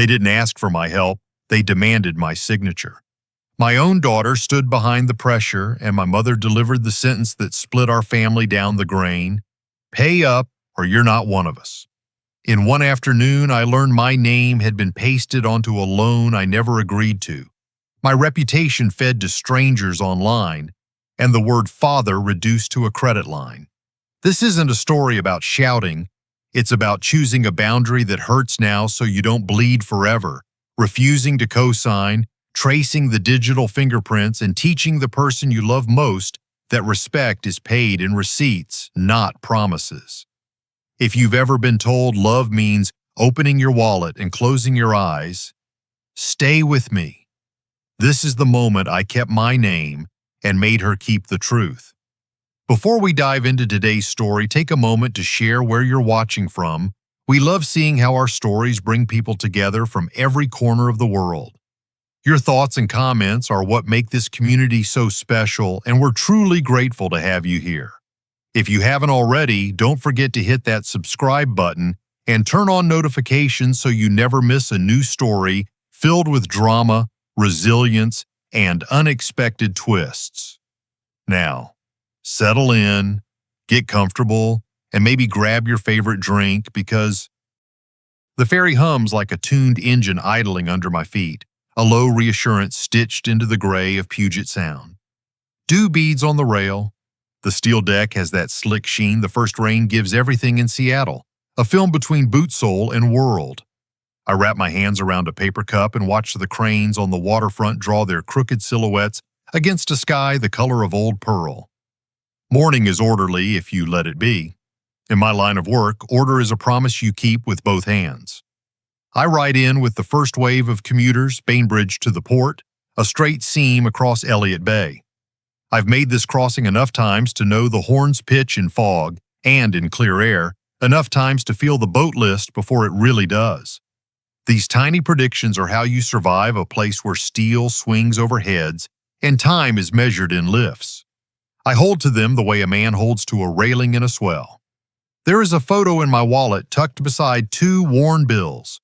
They didn't ask for my help, they demanded my signature. My own daughter stood behind the pressure, and my mother delivered the sentence that split our family down the grain: pay up or you're not one of us. In one afternoon, I learned my name had been pasted onto a loan I never agreed to, my reputation fed to strangers online, and the word father reduced to a credit line. This isn't a story about shouting. It's about choosing a boundary that hurts now so you don't bleed forever, refusing to co-sign, tracing the digital fingerprints, and teaching the person you love most that respect is paid in receipts, not promises. If you've ever been told love means opening your wallet and closing your eyes, stay with me. This is the moment I kept my name and made her keep the truth. Before we dive into today's story, take a moment to share where you're watching from. We love seeing how our stories bring people together from every corner of the world. Your thoughts and comments are what make this community so special, and we're truly grateful to have you here. If you haven't already, don't forget to hit that subscribe button and turn on notifications so you never miss a new story filled with drama, resilience, and unexpected twists. Now, settle in, get comfortable, and maybe grab your favorite drink because the ferry hums like a tuned engine idling under my feet, a low reassurance stitched into the gray of Puget Sound. Dew beads on the rail. The steel deck has that slick sheen the first rain gives everything in Seattle, a film between boot sole and world. I wrap my hands around a paper cup and watch the cranes on the waterfront draw their crooked silhouettes against a sky the color of old pearl. Morning is orderly if you let it be. In my line of work, order is a promise you keep with both hands. I ride in with the first wave of commuters, Bainbridge to the port, a straight seam across Elliott Bay. I've made this crossing enough times to know the horns pitch in fog and in clear air, enough times to feel the boat list before it really does. These tiny predictions are how you survive a place where steel swings over heads and time is measured in lifts. I hold to them the way a man holds to a railing in a swell. There is a photo in my wallet tucked beside two worn bills.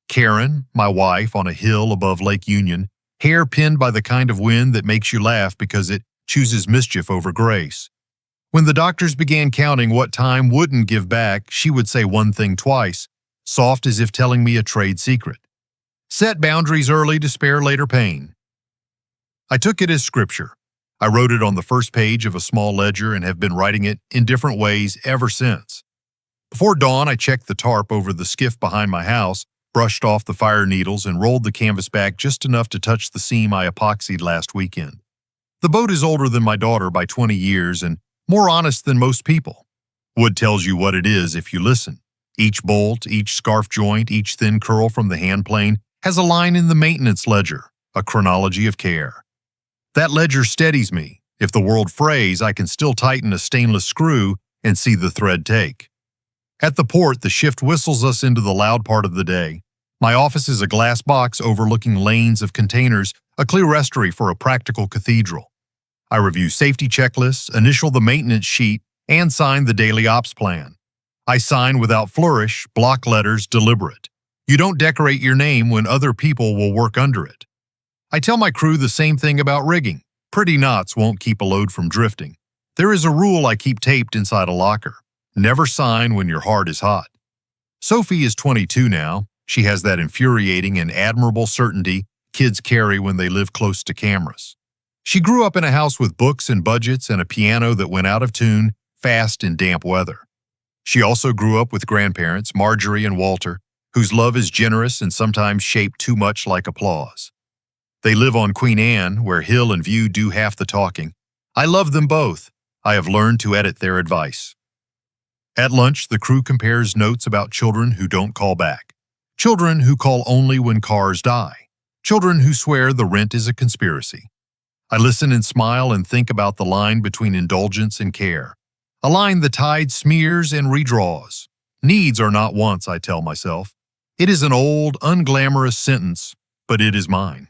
Karen, my wife, on a hill above Lake Union, hair pinned by the kind of wind that makes you laugh because it chooses mischief over grace. When the doctors began counting what time wouldn't give back, she would say one thing twice, soft as if telling me a trade secret. Set boundaries early to spare later pain. I took it as scripture. I wrote it on the first page of a small ledger and have been writing it in different ways ever since. Before dawn, I checked the tarp over the skiff behind my house, brushed off the fire needles, and rolled the canvas back just enough to touch the seam I epoxied last weekend. The boat is older than my daughter by 20 years and more honest than most people. Wood tells you what it is if you listen. Each bolt, each scarf joint, each thin curl from the hand plane has a line in the maintenance ledger, a chronology of care. That ledger steadies me. If the world frays, I can still tighten a stainless screw and see the thread take. At the port, the shift whistles us into the loud part of the day. My office is a glass box overlooking lanes of containers, a clerestory for a practical cathedral. I review safety checklists, initial the maintenance sheet, and sign the daily ops plan. I sign without flourish, block letters deliberate. You don't decorate your name when other people will work under it. I tell my crew the same thing about rigging. Pretty knots won't keep a load from drifting. There is a rule I keep taped inside a locker. Never sign when your heart is hot. Sophie is 22 now. She has that infuriating and admirable certainty kids carry when they live close to cameras. She grew up in a house with books and budgets and a piano that went out of tune fast in damp weather. She also grew up with grandparents, Marjorie and Walter, whose love is generous and sometimes shaped too much like applause. They live on Queen Anne, where Hill and View do half the talking. I love them both. I have learned to edit their advice. At lunch, the crew compares notes about children who don't call back, children who call only when cars die, children who swear the rent is a conspiracy. I listen and smile and think about the line between indulgence and care, a line the tide smears and redraws. Needs are not wants, I tell myself. It is an old, unglamorous sentence, but it is mine.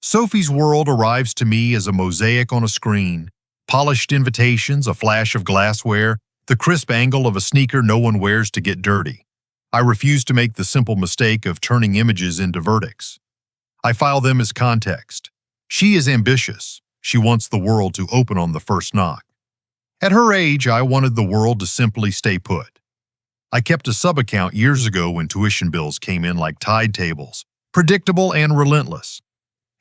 Sophie's world arrives to me as a mosaic on a screen, polished invitations, a flash of glassware, the crisp angle of a sneaker no one wears to get dirty. I refuse to make the simple mistake of turning images into verdicts. I file them as context. She is ambitious. She wants the world to open on the first knock. At her age, I wanted the world to simply stay put. I kept a sub-account years ago when tuition bills came in like tide tables, predictable and relentless.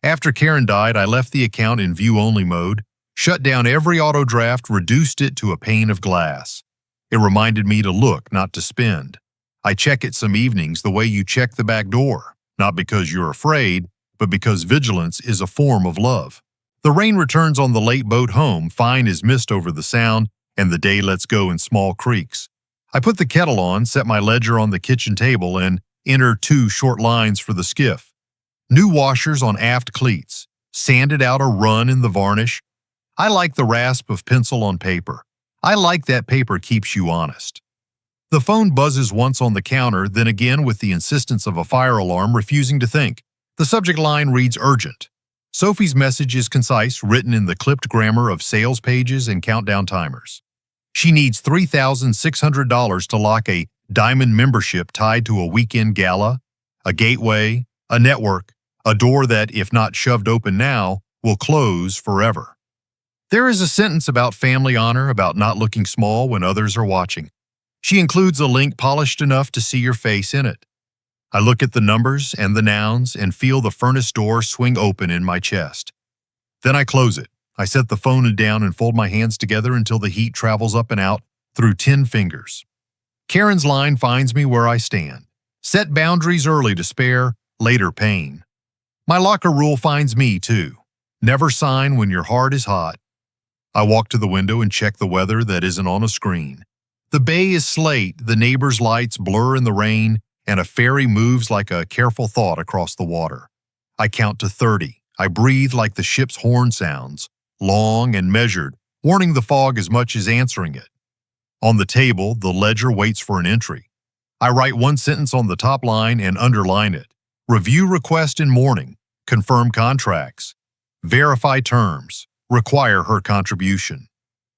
After Karen died, I left the account in view-only mode, shut down every auto draft, reduced it to a pane of glass. It reminded me to look, not to spend. I check it some evenings the way you check the back door, not because you're afraid, but because vigilance is a form of love. The rain returns on the late boat home, fine as mist over the sound, and the day lets go in small creeks. I put the kettle on, set my ledger on the kitchen table, and enter 2 short lines for the skiff. New washers on aft cleats, sanded out a run in the varnish. I like the rasp of pencil on paper. I like that paper keeps you honest. The phone buzzes once on the counter, then again with the insistence of a fire alarm refusing to think. The subject line reads urgent. Sophie's message is concise, written in the clipped grammar of sales pages and countdown timers. She needs $3,600 to lock a diamond membership tied to a weekend gala, a gateway, a network, a door that, if not shoved open now, will close forever. There is a sentence about family honor, about not looking small when others are watching. She includes a link polished enough to see your face in it. I look at the numbers and the nouns and feel the furnace door swing open in my chest. Then I close it. I set the phone down and fold my hands together until the heat travels up and out through 10 fingers. Karen's line finds me where I stand. Set boundaries early to spare later pain. My locker rule finds me too. Never sign when your heart is hot. I walk to the window and check the weather that isn't on a screen. The bay is slate, the neighbors' lights blur in the rain, and a ferry moves like a careful thought across the water. I count to 30. I breathe like the ship's horn sounds, long and measured, warning the fog as much as answering it. On the table, the ledger waits for an entry. I write 1 sentence on the top line and underline it. Review request in morning. Confirm contracts. Verify terms. Require her contribution.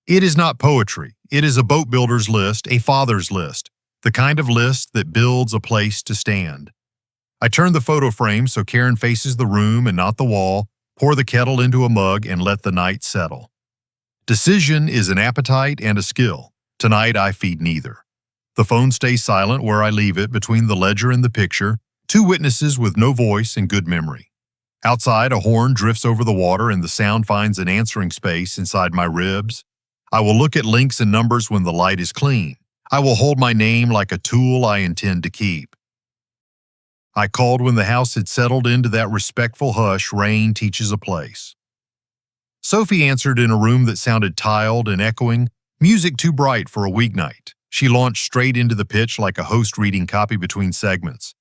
It is not poetry. It is a boat builder's list, a father's list, the kind of list that builds a place to stand. I turn the photo frame so Karen faces the room and not the wall, pour the kettle into a mug, and let the night settle. Decision is an appetite and a skill. Tonight I feed neither. The phone stays silent where I leave it, between the ledger and the picture, 2 witnesses with no voice and good memory. Outside, a horn drifts over the water and the sound finds an answering space inside my ribs. I will look at links and numbers when the light is clean. I will hold my name like a tool I intend to keep. I called when the house had settled into that respectful hush rain teaches a place. Sophie answered in a room that sounded tiled and echoing, music too bright for a weeknight. She launched straight into the pitch like a host reading copy between segments.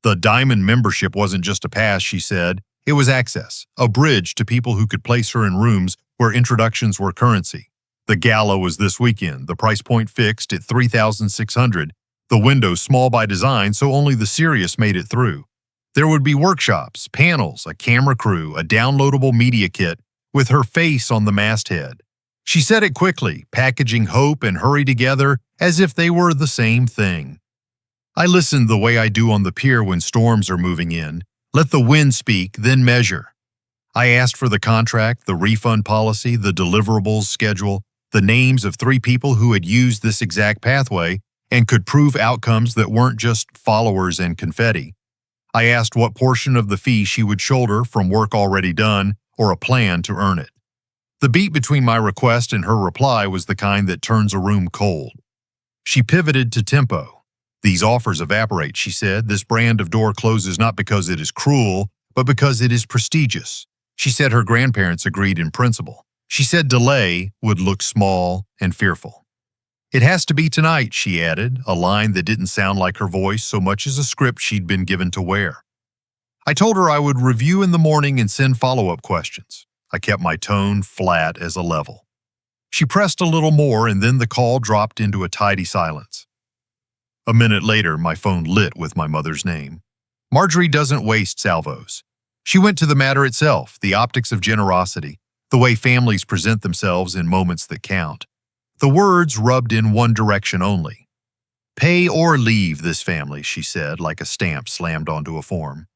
The diamond membership wasn't just a pass, she said. It was access, a bridge to people who could place her in rooms where introductions were currency. The gala was this weekend, the price point fixed at $3,600, the window small by design so only the serious made it through. There would be workshops, panels, a camera crew, a downloadable media kit with her face on the masthead. She said it quickly, packaging hope and hurry together as if they were the same thing. I listened the way I do on the pier when storms are moving in. Let the wind speak, then measure. I asked for the contract, the refund policy, the deliverables schedule, the names of 3 people who had used this exact pathway and could prove outcomes that weren't just followers and confetti. I asked what portion of the fee she would shoulder from work already done or a plan to earn it. The beat between my request and her reply was the kind that turns a room cold. She pivoted to tempo. These offers evaporate, she said. This brand of door closes not because it is cruel, but because it is prestigious. She said her grandparents agreed in principle. She said delay would look small and fearful. It has to be tonight, she added, a line that didn't sound like her voice so much as a script she'd been given to wear. I told her I would review in the morning and send follow-up questions. I kept my tone flat as a level. She pressed a little more, and then the call dropped into a tidy silence. A minute later, my phone lit with my mother's name. Marjorie doesn't waste salvos. She went to the matter itself, the optics of generosity, the way families present themselves in moments that count. The words rubbed in one direction only. Pay or leave this family, she said, like a stamp slammed onto a form.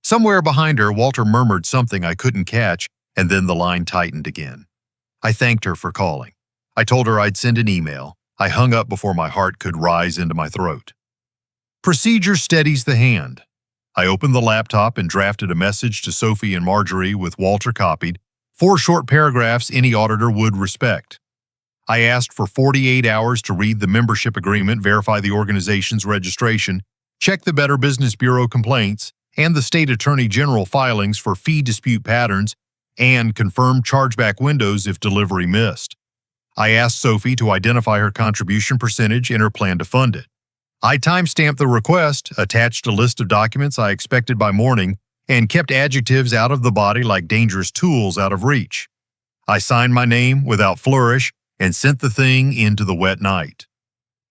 Somewhere behind her, Walter murmured something I couldn't catch, and then the line tightened again. I thanked her for calling. I told her I'd send an email. I hung up before my heart could rise into my throat. Procedure steadies the hand. I opened the laptop and drafted a message to Sophie and Marjorie with Walter copied, 4 short paragraphs any auditor would respect. I asked for 48 hours to read the membership agreement, verify the organization's registration, check the Better Business Bureau complaints and the State Attorney General filings for fee dispute patterns, and confirm chargeback windows if delivery missed. I asked Sophie to identify her contribution percentage and her plan to fund it. I timestamped the request, attached a list of documents I expected by morning, and kept adjectives out of the body like dangerous tools out of reach. I signed my name without flourish and sent the thing into the wet night.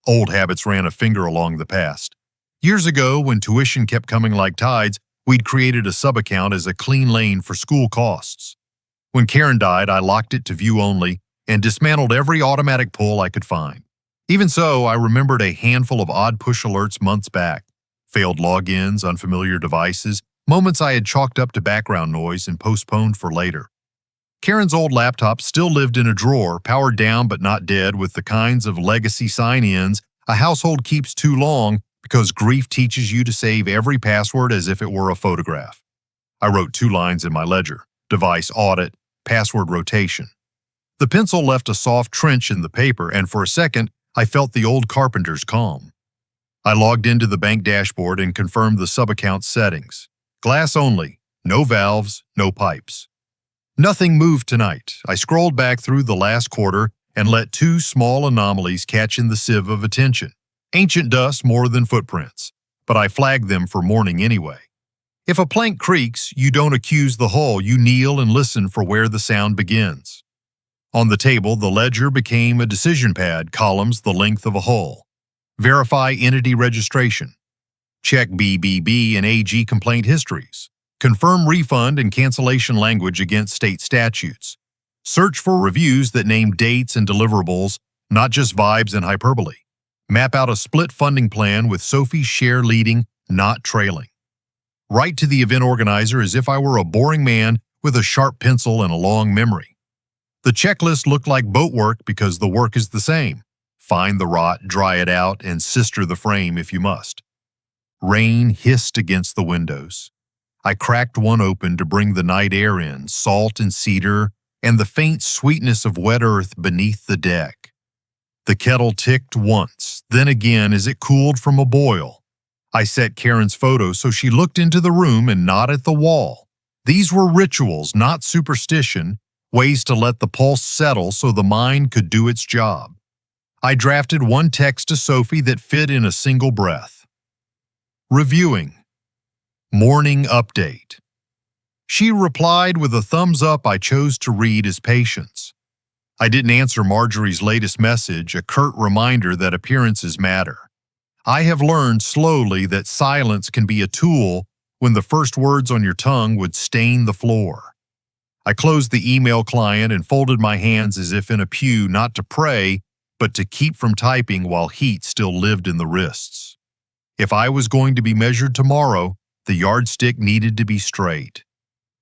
Old habits ran a finger along the past. Years ago, when tuition kept coming like tides, we'd created a sub-account as a clean lane for school costs. When Karen died, I locked it to view only and dismantled every automatic pull I could find. Even so, I remembered a handful of odd push alerts months back. Failed logins, unfamiliar devices, moments I had chalked up to background noise and postponed for later. Karen's old laptop still lived in a drawer, powered down but not dead, with the kinds of legacy sign-ins a household keeps too long because grief teaches you to save every password as if it were a photograph. I wrote 2 lines in my ledger: device audit, password rotation. The pencil left a soft trench in the paper, and for a second, I felt the old carpenter's calm. I logged into the bank dashboard and confirmed the sub-account settings. Glass only, no valves, no pipes. Nothing moved tonight. I scrolled back through the last quarter and let 2 small anomalies catch in the sieve of attention. Ancient dust more than footprints, but I flagged them for morning anyway. If a plank creaks, you don't accuse the hull, you kneel and listen for where the sound begins. On the table, the ledger became a decision pad, columns the length of a hull. Verify entity registration. Check BBB and AG complaint histories. Confirm refund and cancellation language against state statutes. Search for reviews that name dates and deliverables, not just vibes and hyperbole. Map out a split funding plan with Sophie's share leading, not trailing. Write to the event organizer as if I were a boring man with a sharp pencil and a long memory. The checklist looked like boat work because the work is the same. Find the rot, dry it out, and sister the frame if you must. Rain hissed against the windows. I cracked one open to bring the night air in, salt and cedar, and the faint sweetness of wet earth beneath the deck. The kettle ticked once, then again as it cooled from a boil. I set Karen's photo so she looked into the room and not at the wall. These were rituals, not superstition, ways to let the pulse settle so the mind could do its job. I drafted one text to Sophie that fit in a single breath. Reviewing. Morning update. She replied with a thumbs up I chose to read as patience. I didn't answer Marjorie's latest message, a curt reminder that appearances matter. I have learned slowly that silence can be a tool when the first words on your tongue would stain the floor. I closed the email client and folded my hands as if in a pew, not to pray, but to keep from typing while heat still lived in the wrists. If I was going to be measured tomorrow, the yardstick needed to be straight.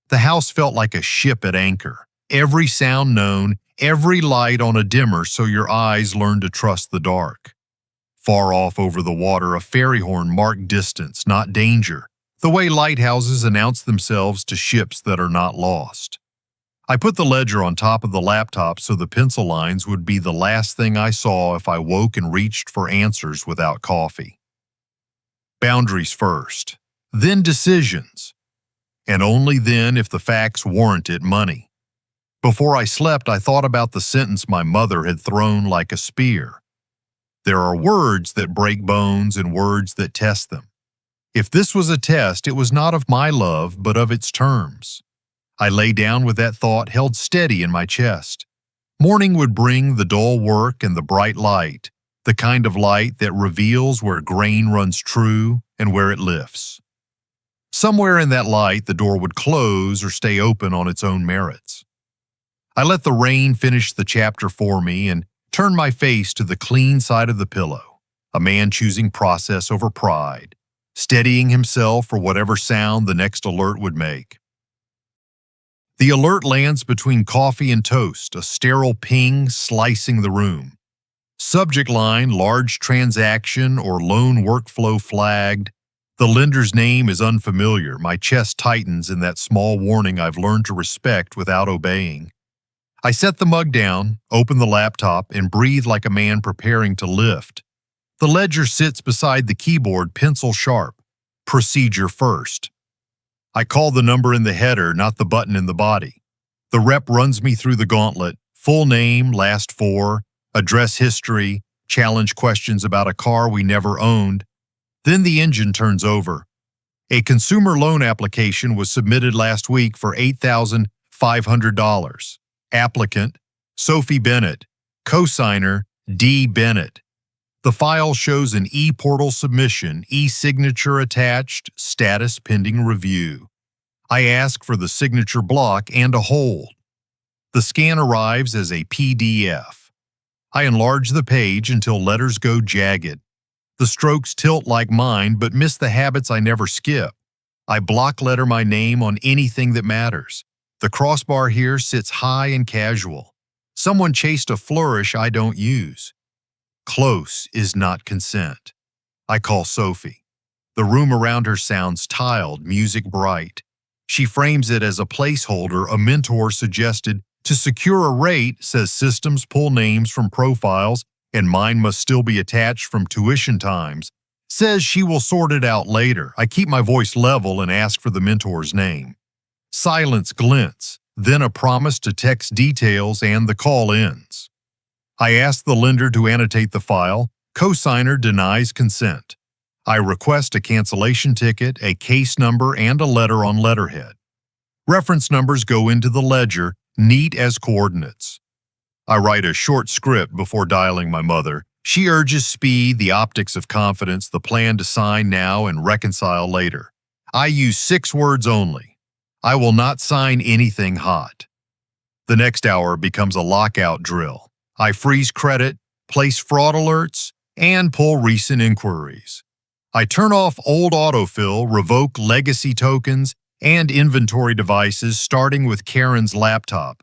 The house felt like a ship at anchor. Every sound known, every light on a dimmer so your eyes learn to trust the dark. Far off over the water, a ferry horn marked distance, not danger, the way lighthouses announce themselves to ships that are not lost. I put the ledger on top of the laptop so the pencil lines would be the last thing I saw if I woke and reached for answers without coffee. Boundaries first, then decisions, and only then if the facts warranted money. Before I slept, I thought about the sentence my mother had thrown like a spear. There are words that break bones and words that test them. If this was a test, it was not of my love, but of its terms. I lay down with that thought held steady in my chest. Morning would bring the dull work and the bright light, the kind of light that reveals where grain runs true and where it lifts. Somewhere in that light, the door would close or stay open on its own merits. I let the rain finish the chapter for me and turned my face to the clean side of the pillow. a man choosing process over pride, steadying himself for whatever sound the next alert would make. The alert lands between coffee and toast, a sterile ping slicing the room. Subject line, large transaction or loan workflow flagged. The lender's name is unfamiliar. My chest tightens in that small warning I've learned to respect without obeying. I set the mug down, open the laptop, and breathe like a man preparing to lift. The ledger sits beside the keyboard, pencil sharp. Procedure first. I call the number in the header, not the button in the body. The rep runs me through the gauntlet: full name, last four, address history, challenge questions about a car we never owned. Then the engine turns over. A consumer loan application was submitted last week for $8,500. Applicant, Sophie Bennett. Cosigner, D. Bennett. The file shows an e-portal submission, e-signature attached, status pending review. I ask for the signature block and a hold. The scan arrives as a PDF. I enlarge the page until letters go jagged. The strokes tilt like mine, but miss the habits I never skip. I block letter my name on anything that matters. The crossbar here sits high and casual. Someone chased a flourish I don't use. Close is not consent. I call Sophie. The room around her sounds tiled, music bright. She frames it as a placeholder a mentor suggested. To secure a rate, says systems pull names from profiles and mine must still be attached from tuition times. Says she will sort it out later. I keep my voice level and ask for the mentor's name. Silence glints, then a promise to text details and the call ends. I ask the lender to annotate the file. Cosigner denies consent. I request a cancellation ticket, a case number, and a letter on letterhead. Reference numbers go into the ledger, neat as coordinates. I write a short script before dialing my mother. She urges speed, the optics of confidence, the plan to sign now and reconcile later. I use 6 words only. I will not sign anything hot. The next hour becomes a lockout drill. I freeze credit, place fraud alerts, and pull recent inquiries. I turn off old autofill, revoke legacy tokens, and inventory devices, starting with Karen's laptop.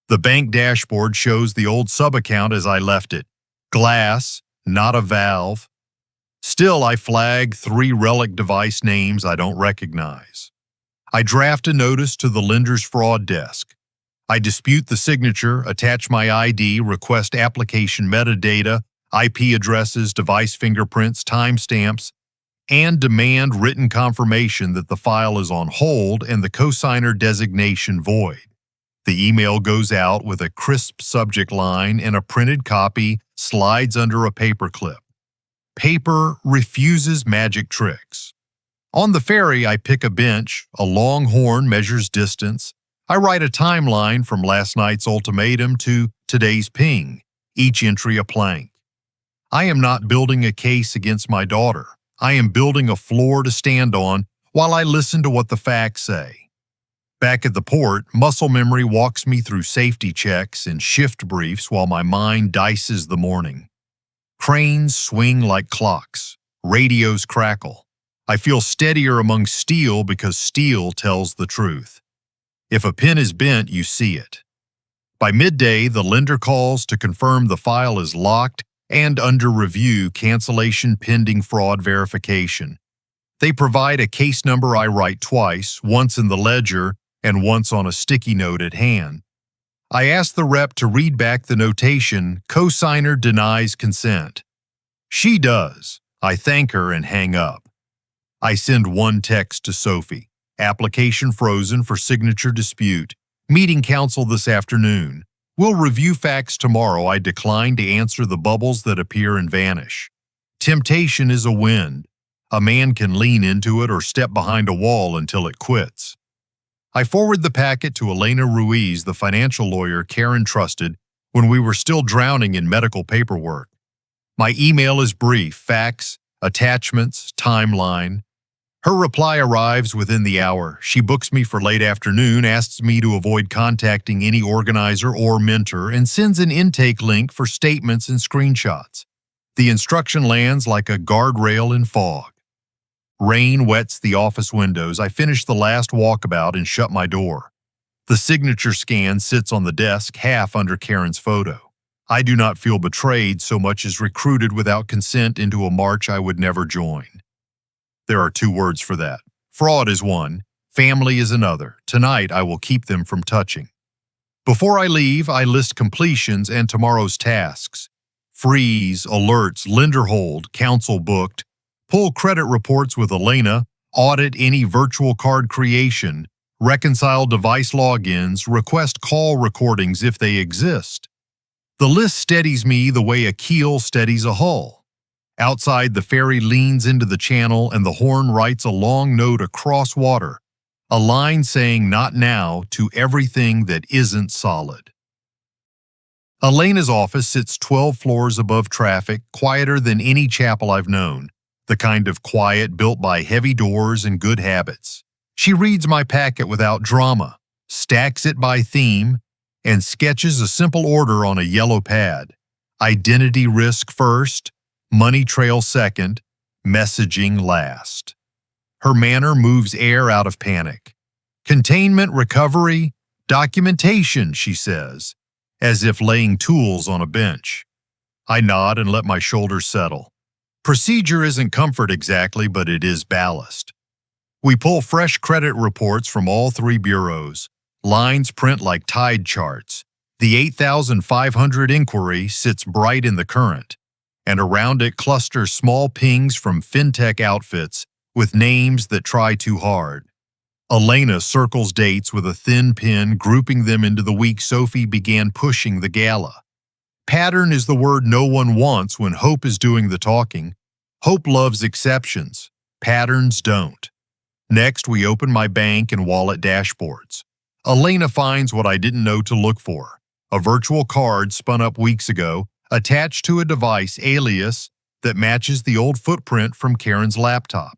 The bank dashboard shows the old sub-account as I left it. Glass, not a valve. Still, I flag 3 relic device names I don't recognize. I draft a notice to the lender's fraud desk. I dispute the signature, attach my ID, request application metadata, IP addresses, device fingerprints, timestamps, and demand written confirmation that the file is on hold and the cosigner designation void. The email goes out with a crisp subject line and a printed copy slides under a paperclip. Paper refuses magic tricks. On the ferry, I pick a bench, a long horn measures distance. I write a timeline from last night's ultimatum to today's ping, each entry a plank. I am not building a case against my daughter. I am building a floor to stand on while I listen to what the facts say. Back at the port, muscle memory walks me through safety checks and shift briefs while my mind dices the morning. Cranes swing like clocks. Radios crackle. I feel steadier among steel because steel tells the truth. If a pin is bent, you see it. By midday, the lender calls to confirm the file is locked and under review, cancellation pending fraud verification. They provide a case number I write twice, once in the ledger and once on a sticky note at hand. I ask the rep to read back the notation, cosigner denies consent. She does. I thank her and hang up. I send one text to Sophie. Application frozen for signature dispute. Meeting counsel this afternoon. We'll review facts tomorrow. I decline to answer the bubbles that appear and vanish. Temptation is a wind. A man can lean into it or step behind a wall until it quits. I forward the packet to Elena Ruiz, the financial lawyer Karen trusted when we were still drowning in medical paperwork. My email is brief: facts, attachments, timeline. Her reply arrives within the hour. She books me for late afternoon, asks me to avoid contacting any organizer or mentor, and sends an intake link for statements and screenshots. The instruction lands like a guardrail in fog. Rain wets the office windows. I finish the last walkabout and shut my door. The signature scan sits on the desk, half under Karen's photo. I do not feel betrayed so much as recruited without consent into a march I would never join. There are two words for that. Fraud is one, family is another. Tonight I will keep them from touching. Before I leave, I list completions and tomorrow's tasks. Freeze, alerts, lender hold, counsel booked, pull credit reports with Elena, audit any virtual card creation, reconcile device logins, request call recordings if they exist. The list steadies me the way a keel steadies a hull. Outside, the ferry leans into the channel and the horn writes a long note across water, a line saying "not now" to everything that isn't solid. Elena's office sits 12 floors above traffic, quieter than any chapel I've known, the kind of quiet built by heavy doors and good habits. She reads my packet without drama, stacks it by theme, and sketches a simple order on a yellow pad. Identity risk first, money trail second, messaging last. Her manner moves air out of panic. Containment, recovery, documentation, she says, as if laying tools on a bench. I nod and let my shoulders settle. Procedure isn't comfort exactly, but it is ballast. We pull fresh credit reports from all three bureaus. Lines print like tide charts. The 8,500 inquiry sits bright in the current, and around it cluster small pings from fintech outfits with names that try too hard. Elena circles dates with a thin pen, grouping them into the week Sophie began pushing the gala. Pattern is the word no one wants when Hope is doing the talking. Hope loves exceptions. Patterns don't. Next, we open my bank and wallet dashboards. Elena finds what I didn't know to look for. A virtual card spun up weeks ago, attached to a device alias that matches the old footprint from Karen's laptop.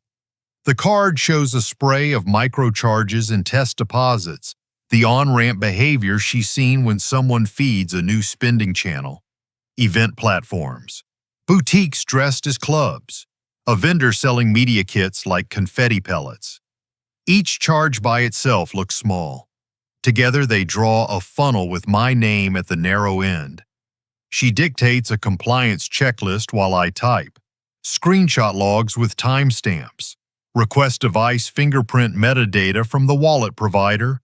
The card shows a spray of microcharges and test deposits, the on-ramp behavior she's seen when someone feeds a new spending channel. Event platforms. Boutiques dressed as clubs. A vendor selling media kits like confetti pellets. Each charge by itself looks small. Together they draw a funnel with my name at the narrow end. She dictates a compliance checklist while I type. Screenshot logs with timestamps. Request device fingerprint metadata from the wallet provider.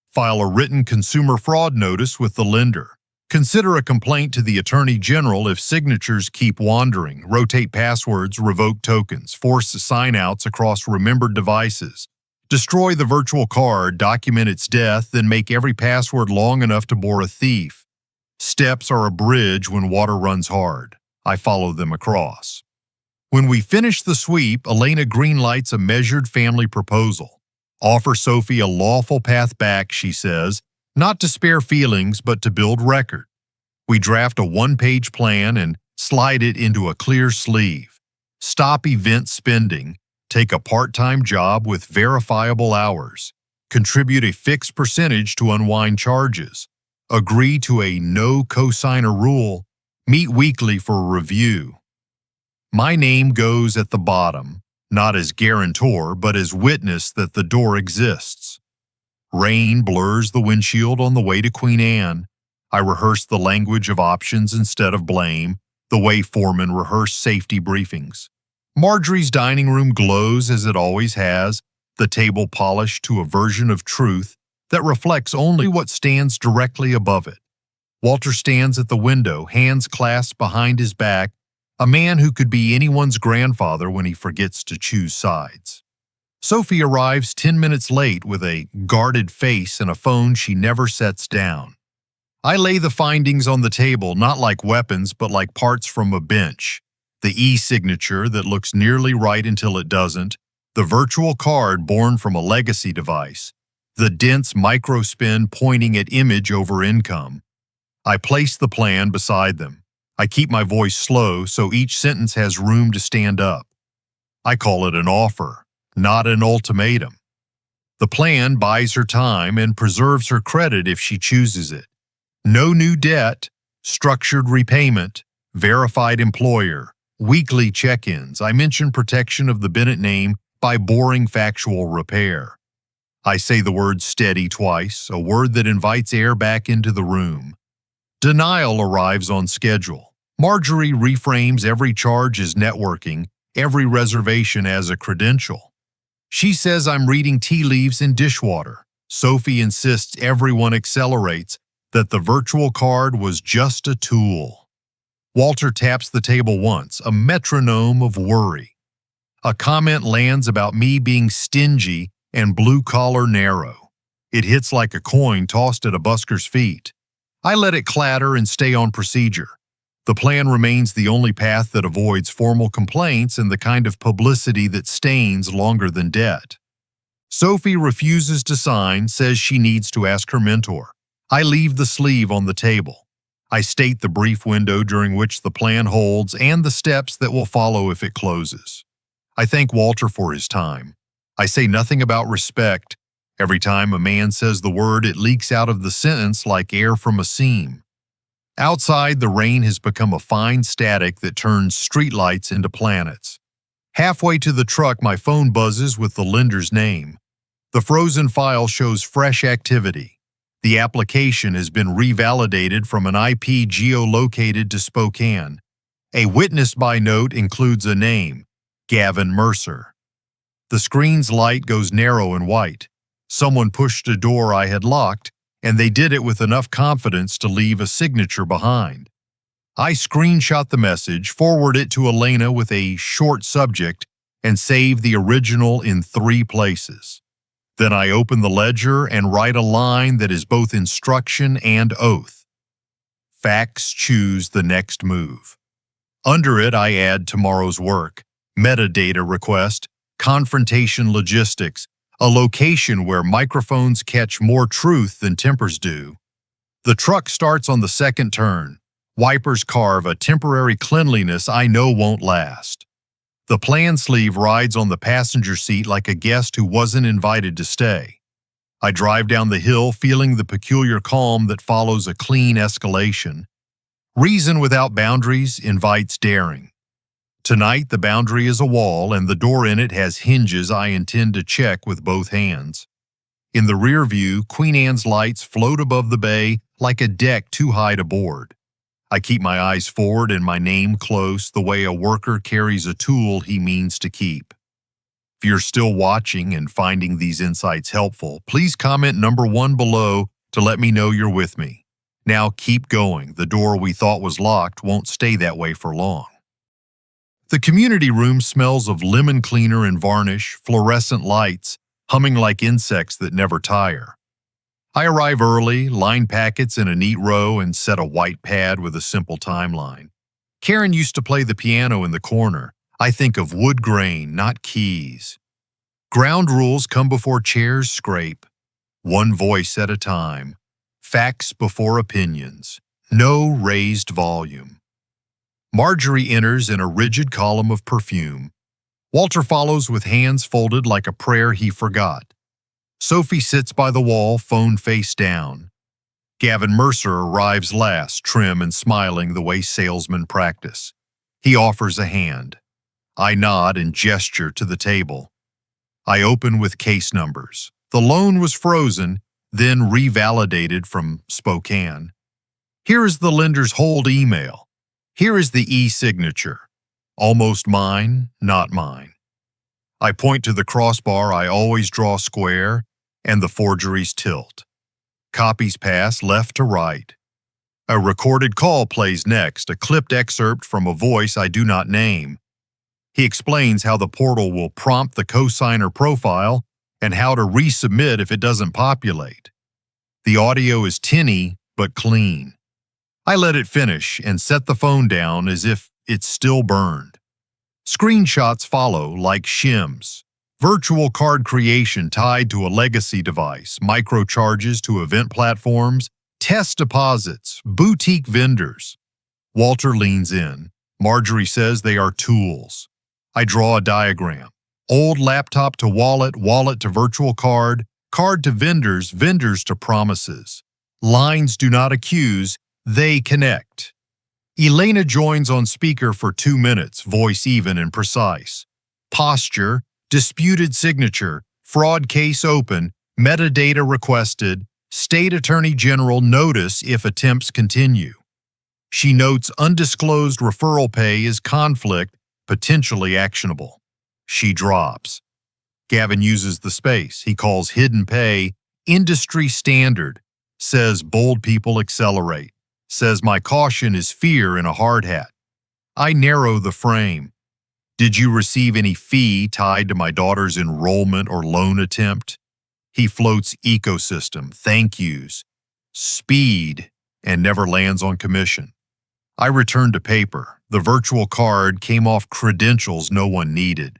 File a written consumer fraud notice with the lender. Consider a complaint to the Attorney General if signatures keep wandering. Rotate passwords, revoke tokens, force sign-outs across remembered devices. Destroy the virtual card, document its death, then make every password long enough to bore a thief. Steps are a bridge when water runs hard. I follow them across. When we finish the sweep, Elena greenlights a measured family proposal. Offer Sophie a lawful path back, she says, not to spare feelings, but to build record. We draft a one-page plan and slide it into a clear sleeve. Stop event spending. Take a part-time job with verifiable hours. Contribute a fixed percentage to unwind charges. Agree to a no cosigner rule. Meet weekly for review. My name goes at the bottom, not as guarantor, but as witness that the door exists. Rain blurs the windshield on the way to Queen Anne. I rehearse the language of options instead of blame, the way foremen rehearse safety briefings. Marjorie's dining room glows as it always has, the table polished to a version of truth that reflects only what stands directly above it. Walter stands at the window, hands clasped behind his back, a man who could be anyone's grandfather when he forgets to choose sides. Sophie arrives 10 minutes late with a guarded face and a phone she never sets down. I lay the findings on the table, not like weapons, but like parts from a bench. The e-signature that looks nearly right until it doesn't, the virtual card born from a legacy device, the dense microspin pointing at image over income. I place the plan beside them. I keep my voice slow so each sentence has room to stand up. I call it an offer, not an ultimatum. The plan buys her time and preserves her credit if she chooses it. No new debt, structured repayment, verified employer, weekly check-ins. I mention protection of the Bennett name by boring factual repair. I say the word steady twice, a word that invites air back into the room. Denial arrives on schedule. Marjorie reframes every charge as networking, every reservation as a credential. She says I'm reading tea leaves in dishwater. Sophie insists everyone accelerates, that the virtual card was just a tool. Walter taps the table once, a metronome of worry. A comment lands about me being stingy and blue-collar narrow. It hits like a coin tossed at a busker's feet. I let it clatter and stay on procedure. The plan remains the only path that avoids formal complaints and the kind of publicity that stains longer than debt. Sophie refuses to sign, says she needs to ask her mentor. I leave the sleeve on the table. I state the brief window during which the plan holds and the steps that will follow if it closes. I thank Walter for his time. I say nothing about respect. Every time a man says the word, it leaks out of the sentence like air from a seam. Outside, the rain has become a fine static that turns streetlights into planets. Halfway to the truck, my phone buzzes with the lender's name. The frozen file shows fresh activity. The application has been revalidated from an IP geolocated to Spokane. A witness by note includes a name, Gavin Mercer. The screen's light goes narrow and white. Someone pushed a door I had locked, and they did it with enough confidence to leave a signature behind. I screenshot the message, forward it to Elena with a short subject, and save the original in 3 places. Then I open the ledger and write a line that is both instruction and oath. Facts choose the next move. Under it, I add tomorrow's work, metadata request, confrontation logistics, a location where microphones catch more truth than tempers do. The truck starts on the second turn. Wipers carve a temporary cleanliness I know won't last. The plan sleeve rides on the passenger seat like a guest who wasn't invited to stay. I drive down the hill feeling the peculiar calm that follows a clean escalation. Reason without boundaries invites daring. Tonight, the boundary is a wall, and the door in it has hinges I intend to check with both hands. In the rear view, Queen Anne's lights float above the bay like a deck too high to board. I keep my eyes forward and my name close, the way a worker carries a tool he means to keep. If you're still watching and finding these insights helpful, please comment number 1 below to let me know you're with me. Now keep going. The door we thought was locked won't stay that way for long. The community room smells of lemon cleaner and varnish, fluorescent lights, humming like insects that never tire. I arrive early, line packets in a neat row, and set a white pad with a simple timeline. Karen used to play the piano in the corner. I think of wood grain, not keys. Ground rules come before chairs scrape. One voice at a time. Facts before opinions. No raised volume. Marjorie enters in a rigid column of perfume. Walter follows with hands folded like a prayer he forgot. Sophie sits by the wall, phone face down. Gavin Mercer arrives last, trim and smiling the way salesmen practice. He offers a hand. I nod and gesture to the table. I open with case numbers. The loan was frozen, then revalidated from Spokane. Here is the lender's hold email. Here is the e-signature. Almost mine, not mine. I point to the crossbar I always draw square, and the forgeries tilt. Copies pass left to right. A recorded call plays next, a clipped excerpt from a voice I do not name. He explains how the portal will prompt the cosigner profile and how to resubmit if it doesn't populate. The audio is tinny but clean. I let it finish and set the phone down as if it still burned. Screenshots follow like shims. Virtual card creation tied to a legacy device, microcharges to event platforms, test deposits, boutique vendors. Walter leans in. Marjorie says they are tools. I draw a diagram. Old laptop to wallet, wallet to virtual card, card to vendors, vendors to promises. Lines do not accuse, they connect. Elena joins on speaker for 2 minutes, voice even and precise. Posture, disputed signature, fraud case open, metadata requested, State Attorney General notice if attempts continue. She notes undisclosed referral pay is conflict, potentially actionable. She drops. Gavin uses the space. He calls hidden pay industry standard, says bold people accelerate, says my caution is fear in a hard hat. I narrow the frame. Did you receive any fee tied to my daughter's enrollment or loan attempt? He floats ecosystem, thank yous, speed, and never lands on commission. I return to paper. The virtual card came off credentials no one needed.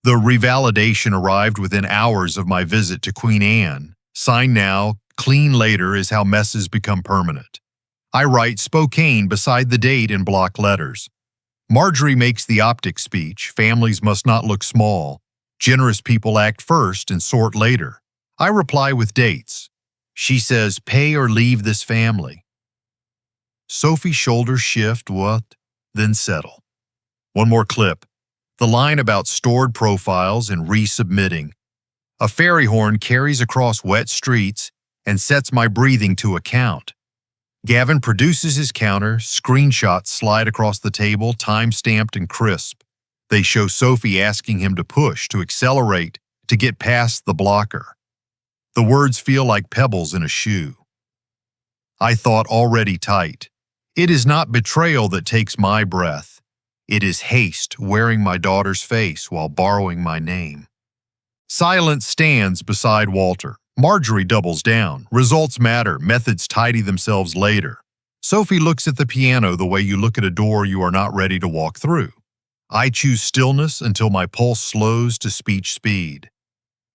The revalidation arrived within hours of my visit to Queen Anne. Sign now, clean later is how messes become permanent. I write Spokane beside the date in block letters. Marjorie makes the optic speech, families must not look small. Generous people act first and sort later. I reply with dates. She says, pay or leave this family. Sophie's shoulders shift, what? Then settle. One more clip. The line about stored profiles and resubmitting. A fairy horn carries across wet streets and sets my breathing to account. Gavin produces his counter, screenshots slide across the table, time-stamped and crisp. They show Sophie asking him to push, to accelerate, to get past the blocker. The words feel like pebbles in a shoe. I thought already tight. It is not betrayal that takes my breath. It is haste wearing my daughter's face while borrowing my name. Silence stands beside Walter. Marjorie doubles down. Results matter. Methods tidy themselves later. Sophie looks at the piano the way you look at a door you are not ready to walk through. I choose stillness until my pulse slows to speech speed.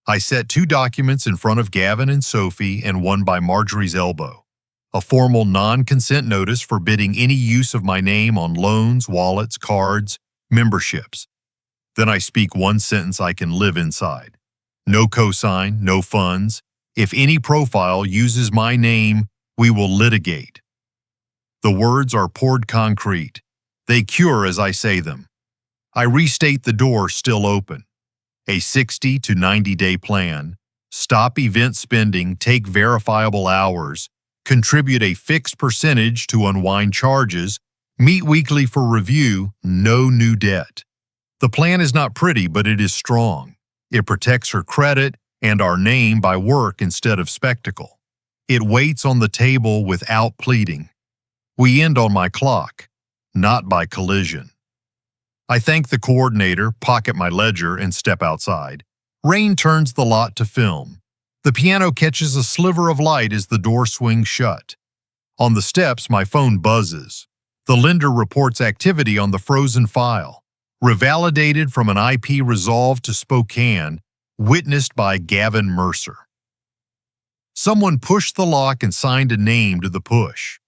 I set 2 documents in front of Gavin and Sophie and one by Marjorie's elbow. A formal non-consent notice forbidding any use of my name on loans, wallets, cards, memberships. Then I speak one sentence I can live inside. No cosign, no funds. If any profile uses my name, we will litigate. The words are poured concrete. They cure as I say them. I restate the door still open. A 60 to 90-day plan. Stop event spending, take verifiable hours, contribute a fixed percentage to unwind charges, meet weekly for review, no new debt. The plan is not pretty, but it is strong. It protects her credit and our name by work instead of spectacle. It waits on the table without pleading. We end on my clock, not by collision. I thank the coordinator, pocket my ledger, and step outside. Rain turns the lot to film. The piano catches a sliver of light as the door swings shut. On the steps, my phone buzzes. The lender reports activity on the frozen file. Revalidated from an IP resolved to Spokane, witnessed by Gavin Mercer. Someone pushed the lock and signed a name to the push.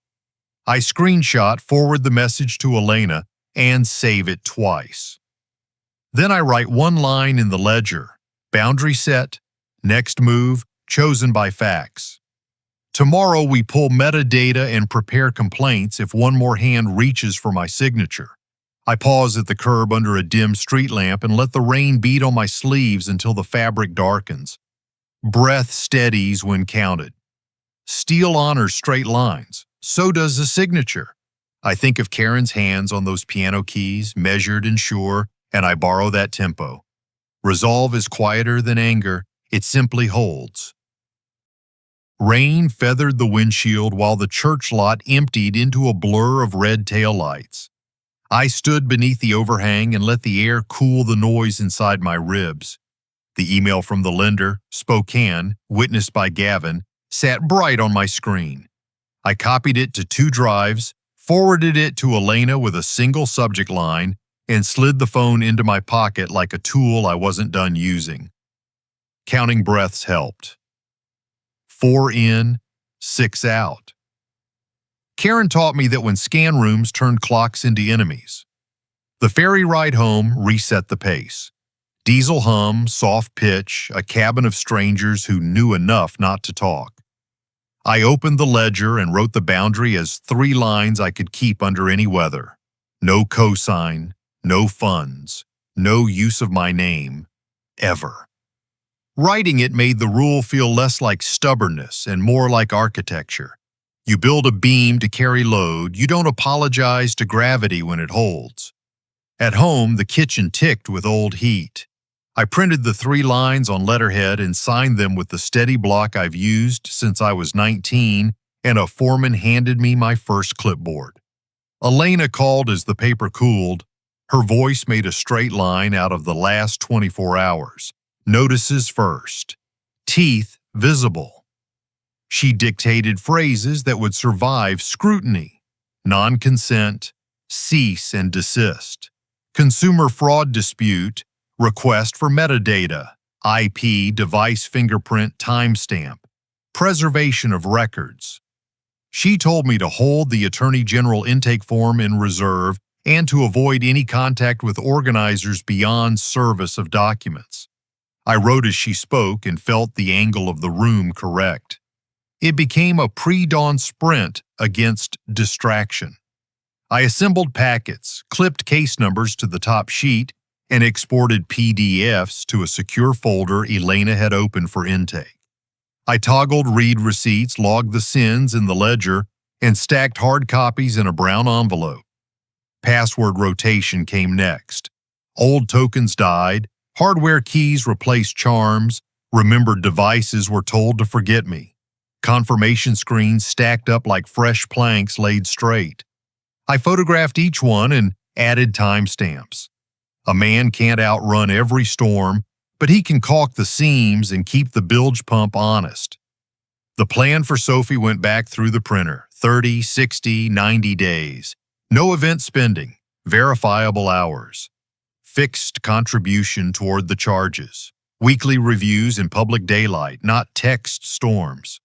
I screenshot, forward the message to Elena, and save it twice. Then I write one line in the ledger, boundary set, next move, chosen by fax. Tomorrow we pull metadata and prepare complaints if one more hand reaches for my signature. I pause at the curb under a dim street lamp and let the rain beat on my sleeves until the fabric darkens. Breath steadies when counted. Steel honors straight lines. So does the signature. I think of Karen's hands on those piano keys, measured and sure, and I borrow that tempo. Resolve is quieter than anger. It simply holds. Rain feathered the windshield while the church lot emptied into a blur of red taillights. I stood beneath the overhang and let the air cool the noise inside my ribs. The email from the lender, Spokane, witnessed by Gavin, sat bright on my screen. I copied it to 2 drives, forwarded it to Elena with a single subject line, and slid the phone into my pocket like a tool I wasn't done using. Counting breaths helped. 4 in, 6 out. Karen taught me that when scan rooms turned clocks into enemies. The ferry ride home reset the pace. Diesel hum, soft pitch, a cabin of strangers who knew enough not to talk. I opened the ledger and wrote the boundary as 3 lines I could keep under any weather. No cosign, no funds, no use of my name, ever. Writing it made the rule feel less like stubbornness and more like architecture. You build a beam to carry load, you don't apologize to gravity when it holds. At home, the kitchen ticked with old heat. I printed the 3 lines on letterhead and signed them with the steady block I've used since I was 19, and a foreman handed me my first clipboard. Elena called as the paper cooled. Her voice made a straight line out of the last 24 hours. Notices first. Teeth visible. She dictated phrases that would survive scrutiny. Non-consent, cease and desist. Consumer fraud dispute, request for metadata, IP, device fingerprint timestamp, preservation of records. She told me to hold the Attorney General intake form in reserve and to avoid any contact with organizers beyond service of documents. I wrote as she spoke and felt the angle of the room correct. It became a pre-dawn sprint against distraction. I assembled packets, clipped case numbers to the top sheet, and exported PDFs to a secure folder Elena had opened for intake. I toggled read receipts, logged the sends in the ledger, and stacked hard copies in a brown envelope. Password rotation came next. Old tokens died, hardware keys replaced charms, remembered devices were told to forget me. Confirmation screens stacked up like fresh planks laid straight. I photographed each one and added timestamps. A man can't outrun every storm, but he can caulk the seams and keep the bilge pump honest. The plan for Sophie went back through the printer, 30, 60, 90 days. No event spending, verifiable hours. Fixed contribution toward the charges. Weekly reviews in public daylight, not text storms.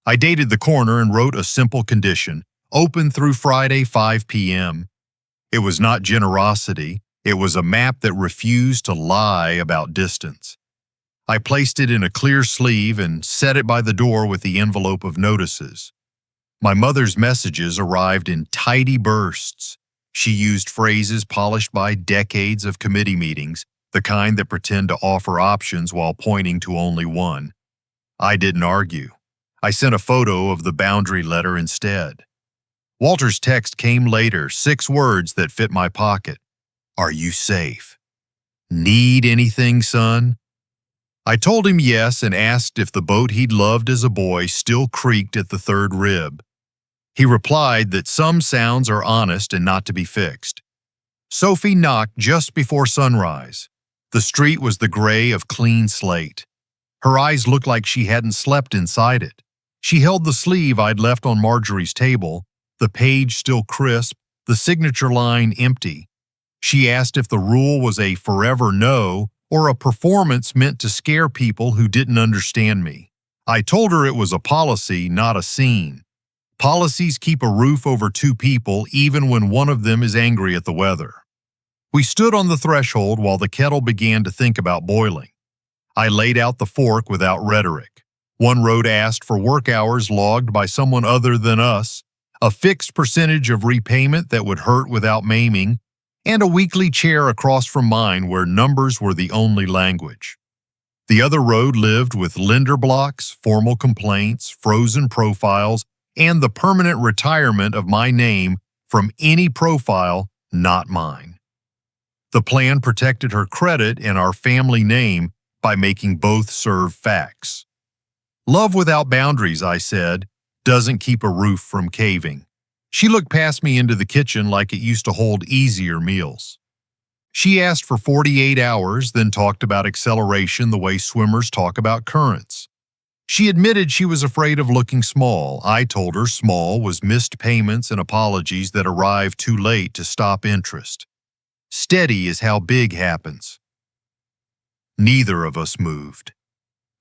I dated the corner and wrote a simple condition, open through Friday 5 p.m. It was not generosity, it was a map that refused to lie about distance. I placed it in a clear sleeve and set it by the door with the envelope of notices. My mother's messages arrived in tidy bursts. She used phrases polished by decades of committee meetings, the kind that pretend to offer options while pointing to only one. I didn't argue. I sent a photo of the boundary letter instead. Walter's text came later, 6 words that fit my pocket. Are you safe? Need anything, son? I told him yes and asked if the boat he'd loved as a boy still creaked at the 3rd rib. He replied that some sounds are honest and not to be fixed. Sophie knocked just before sunrise. The street was the gray of clean slate. Her eyes looked like she hadn't slept inside it. She held the sleeve I'd left on Marjorie's table, the page still crisp, the signature line empty. She asked if the rule was a forever no or a performance meant to scare people who didn't understand me. I told her it was a policy, not a scene. Policies keep a roof over 2 people even when one of them is angry at the weather. We stood on the threshold while the kettle began to think about boiling. I laid out the fork without rhetoric. One road asked for work hours logged by someone other than us, a fixed percentage of repayment that would hurt without maiming, and a weekly chair across from mine where numbers were the only language. The other road lived with lender blocks, formal complaints, frozen profiles, and the permanent retirement of my name from any profile not mine. The plan protected her credit and our family name by making both serve facts. Love without boundaries, I said, doesn't keep a roof from caving. She looked past me into the kitchen like it used to hold easier meals. She asked for 48 hours, then talked about acceleration the way swimmers talk about currents. She admitted she was afraid of looking small. I told her small was missed payments and apologies that arrived too late to stop interest. Steady is how big happens. Neither of us moved.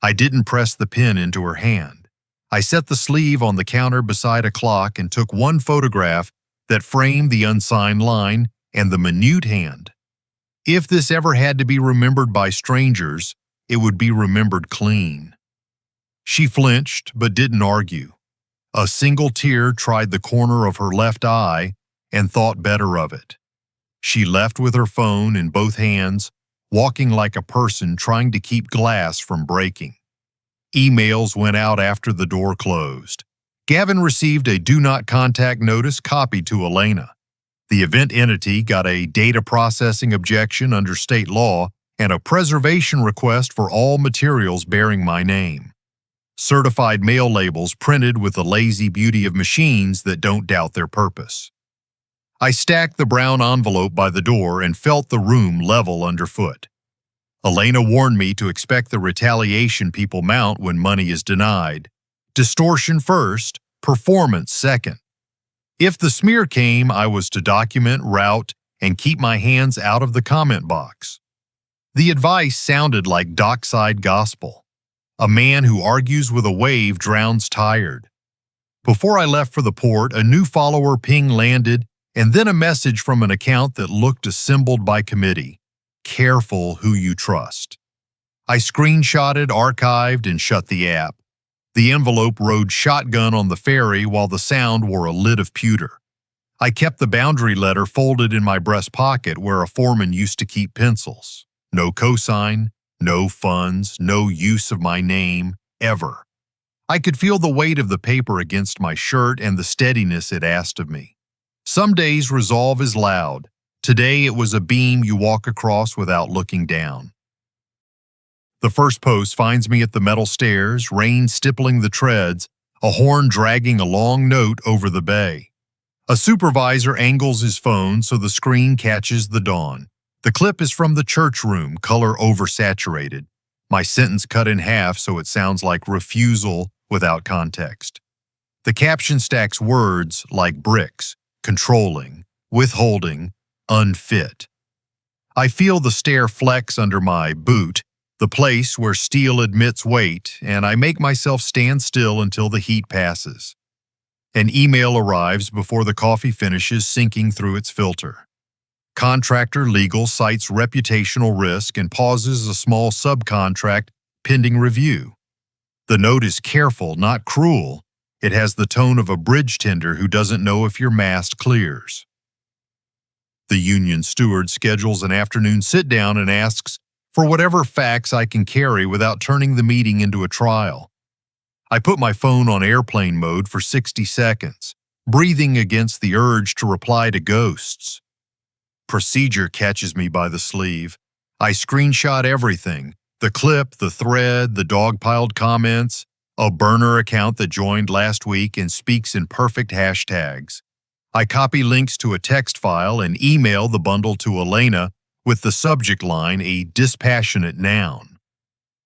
I didn't press the pen into her hand. I set the sleeve on the counter beside a clock and took one photograph that framed the unsigned line and the minute hand. If this ever had to be remembered by strangers, it would be remembered clean. She flinched but didn't argue. A single tear tried the corner of her left eye and thought better of it. She left with her phone in both hands, walking like a person trying to keep glass from breaking. Emails went out after the door closed. Gavin received a do not contact notice copied to Elena. The event entity got a data processing objection under state law and a preservation request for all materials bearing my name. Certified mail labels printed with the lazy beauty of machines that don't doubt their purpose. I stacked the brown envelope by the door and felt the room level underfoot. Elena warned me to expect the retaliation people mount when money is denied. Distortion first, performance second. If the smear came, I was to document, route, and keep my hands out of the comment box. The advice sounded like dockside gospel. A man who argues with a wave drowns tired. Before I left for the port, a new follower ping landed, and then a message from an account that looked assembled by committee. Careful who you trust. I screenshotted, archived, and shut the app. The envelope rode shotgun on the ferry while the sound wore a lid of pewter. I kept the boundary letter folded in my breast pocket where a foreman used to keep pencils. No cosign, no funds, no use of my name, ever. I could feel the weight of the paper against my shirt and the steadiness it asked of me. Some days resolve is loud. Today it was a beam you walk across without looking down. The first post finds me at the metal stairs, rain stippling the treads, a horn dragging a long note over the bay. A supervisor angles his phone so the screen catches the dawn. The clip is from the church room, color oversaturated. My sentence cut in half so it sounds like refusal without context. The caption stacks words like bricks, controlling, withholding, unfit. I feel the stair flex under my boot, the place where steel admits weight, and I make myself stand still until the heat passes. An email arrives before the coffee finishes sinking through its filter. Contractor Legal cites reputational risk and pauses a small subcontract pending review. The note is careful, not cruel. It has the tone of a bridge tender who doesn't know if your mast clears. The union steward schedules an afternoon sit-down and asks for whatever facts I can carry without turning the meeting into a trial. I put my phone on airplane mode for 60 seconds, breathing against the urge to reply to ghosts. Procedure catches me by the sleeve. I screenshot everything: the clip, the thread, the dog-piled comments, a burner account that joined last week and speaks in perfect hashtags. I copy links to a text file and email the bundle to Elena with the subject line a dispassionate noun.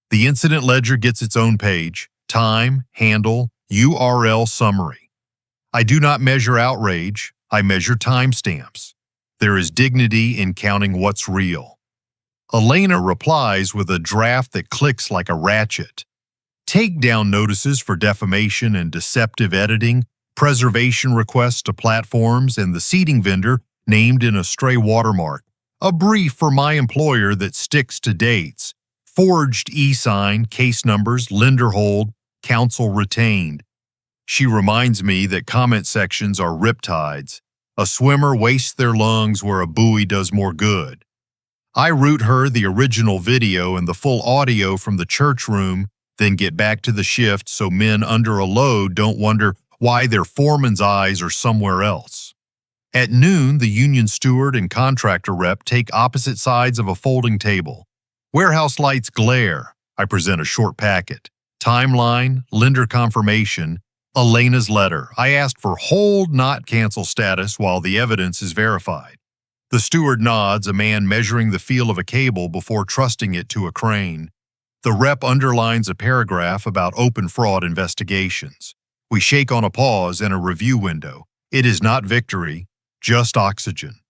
The incident ledger gets its own page: time, handle, URL summary. I do not measure outrage, I measure timestamps. There is dignity in counting what's real. Elena replies with a draft that clicks like a ratchet. Takedown notices for defamation and deceptive editing, preservation requests to platforms, and the seating vendor named in a stray watermark. A brief for my employer that sticks to dates. Forged e-sign, case numbers, lender hold, counsel retained. She reminds me that comment sections are riptides. A swimmer wastes their lungs where a buoy does more good. I route her the original video and the full audio from the church room, then get back to the shift so men under a load don't wonder why their foreman's eyes are somewhere else. At noon, the union steward and contractor rep take opposite sides of a folding table. Warehouse lights glare. I present a short packet. Timeline, lender confirmation, Elena's letter. I asked for hold, not cancel status while the evidence is verified. The steward nods, a man measuring the feel of a cable before trusting it to a crane. The rep underlines a paragraph about open fraud investigations. We shake on a pause and a review window. It is not victory, just oxygen.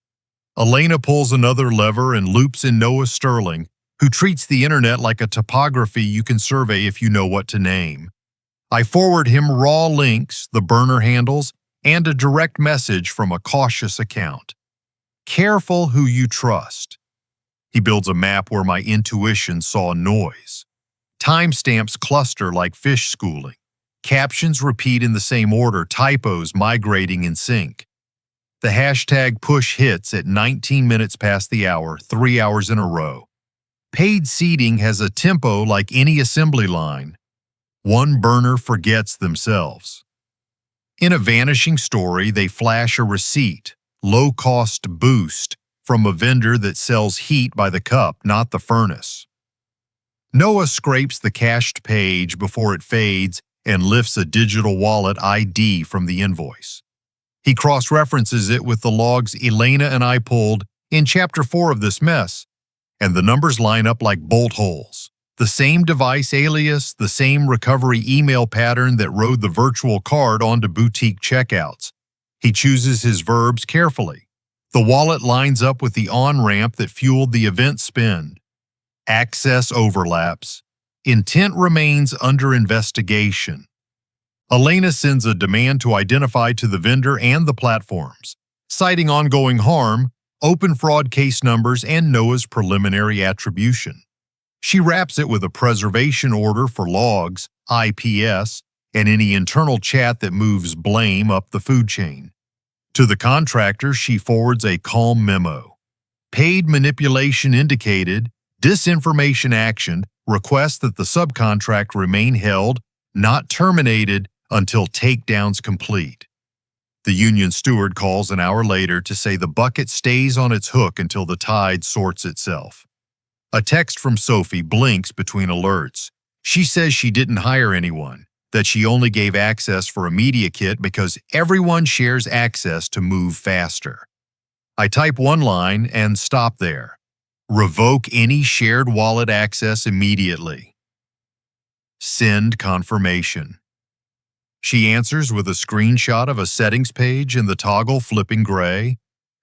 Elena pulls another lever and loops in Noah Sterling, who treats the internet like a topography you can survey if you know what to name. I forward him raw links, the burner handles, and a direct message from a cautious account. Careful who you trust. He builds a map where my intuition saw noise. Timestamps cluster like fish schooling. Captions repeat in the same order, typos migrating in sync. The hashtag push hits at 19 minutes past the hour, 3 hours in a row. Paid seeding has a tempo like any assembly line. One burner forgets themselves. In a vanishing story, they flash a receipt, low-cost boost, from a vendor that sells heat by the cup, not the furnace. Noah scrapes the cached page before it fades and lifts a digital wallet ID from the invoice. He cross-references it with the logs Elena and I pulled in Chapter 4 of this mess, and the numbers line up like bolt holes. The same device alias, the same recovery email pattern that rode the virtual card onto boutique checkouts. He chooses his verbs carefully. The wallet lines up with the on-ramp that fueled the event spend. Access overlaps. Intent remains under investigation. Elena sends a demand to identify to the vendor and the platforms, citing ongoing harm, open fraud case numbers, and Noah's preliminary attribution. She wraps it with a preservation order for logs, IPS, and any internal chat that moves blame up the food chain. To the contractor, she forwards a calm memo. Paid manipulation indicated, disinformation actioned, request that the subcontract remain held, not terminated, until takedown's complete. The union steward calls an hour later to say the bucket stays on its hook until the tide sorts itself. A text from Sophie blinks between alerts. She says she didn't hire anyone, that she only gave access for a media kit because everyone shares access to move faster. I type one line and stop there. Revoke any shared wallet access immediately. Send confirmation. She answers with a screenshot of a settings page in the toggle flipping gray.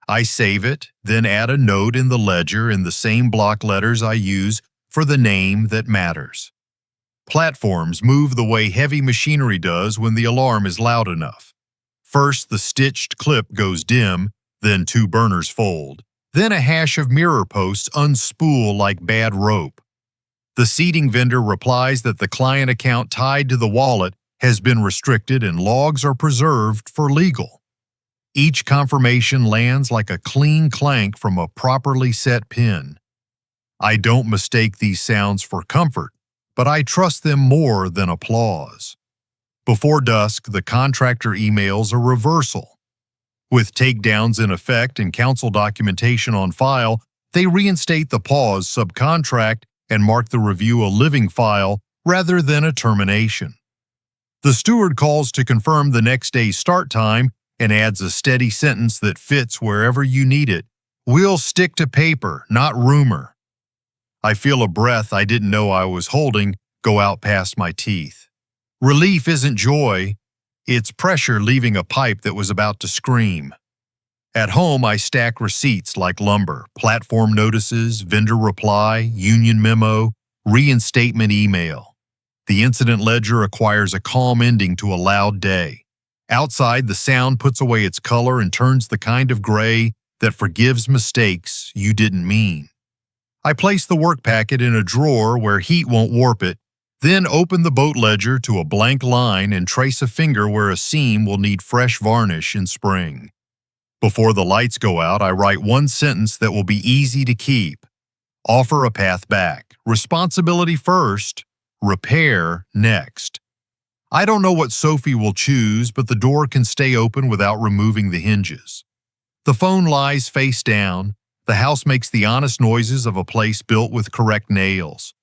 I save it, then add a note in the ledger in the same block letters I use for the name that matters. Platforms move the way heavy machinery does when the alarm is loud enough. First, the stitched clip goes dim, then 2 burners fold. Then a hash of mirror posts unspool like bad rope. The seeding vendor replies that the client account tied to the wallet has been restricted and logs are preserved for legal. Each confirmation lands like a clean clank from a properly set pin. I don't mistake these sounds for comfort, but I trust them more than applause. Before dusk, the contractor emails a reversal. With takedowns in effect and council documentation on file, they reinstate the pause subcontract and mark the review a living file rather than a termination. The steward calls to confirm the next day's start time and adds a steady sentence that fits wherever you need it. We'll stick to paper, not rumor. I feel a breath I didn't know I was holding go out past my teeth. Relief isn't joy, it's pressure leaving a pipe that was about to scream. At home, I stack receipts like lumber, platform notices, vendor reply, union memo, reinstatement email. The incident ledger acquires a calm ending to a loud day. Outside, the sound puts away its color and turns the kind of gray that forgives mistakes you didn't mean. I place the work packet in a drawer where heat won't warp it, then open the boat ledger to a blank line and trace a finger where a seam will need fresh varnish in spring. Before the lights go out, I write one sentence that will be easy to keep. Offer a path back. Responsibility first. Repair next. I don't know what Sophie will choose, but the door can stay open without removing the hinges. The phone lies face down. The house makes the honest noises of a place built with correct nails.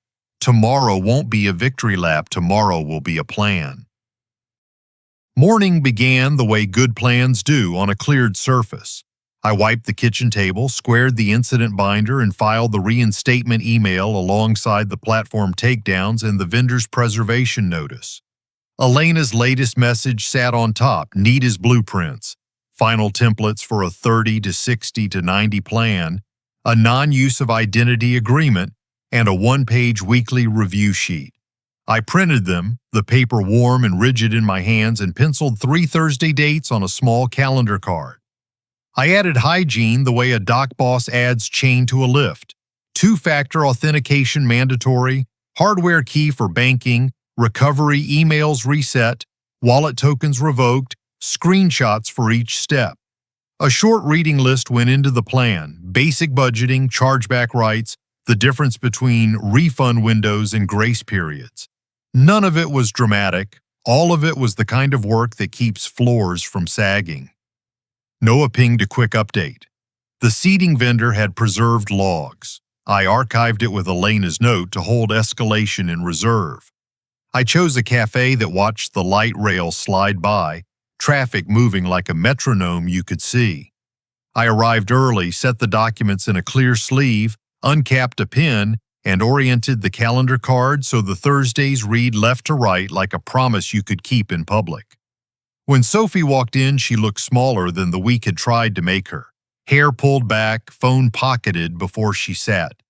Tomorrow won't be a victory lap. Tomorrow will be a plan. Morning began the way good plans do on a cleared surface. I wiped the kitchen table, squared the incident binder, and filed the reinstatement email alongside the platform takedowns and the vendor's preservation notice. Elena's latest message sat on top, neat as blueprints, final templates for a 30 to 60 to 90 plan, a non-use of identity agreement, and a one-page weekly review sheet. I printed them, the paper warm and rigid in my hands, and penciled 3 Thursday dates on a small calendar card. I added hygiene the way a dock boss adds chain to a lift. 2-factor authentication mandatory, hardware key for banking, recovery emails reset, wallet tokens revoked, screenshots for each step. A short reading list went into the plan: basic budgeting, chargeback rights, the difference between refund windows and grace periods. None of it was dramatic. All of it was the kind of work that keeps floors from sagging. Noah pinged a quick update. The seating vendor had preserved logs. I archived it with Elena's note to hold escalation in reserve. I chose a cafe that watched the light rail slide by, traffic moving like a metronome you could see. I arrived early, set the documents in a clear sleeve, uncapped a pen, and oriented the calendar card so the Thursdays read left to right like a promise you could keep in public. When Sophie walked in, she looked smaller than the week had tried to make her. Hair pulled back, phone pocketed before she sat.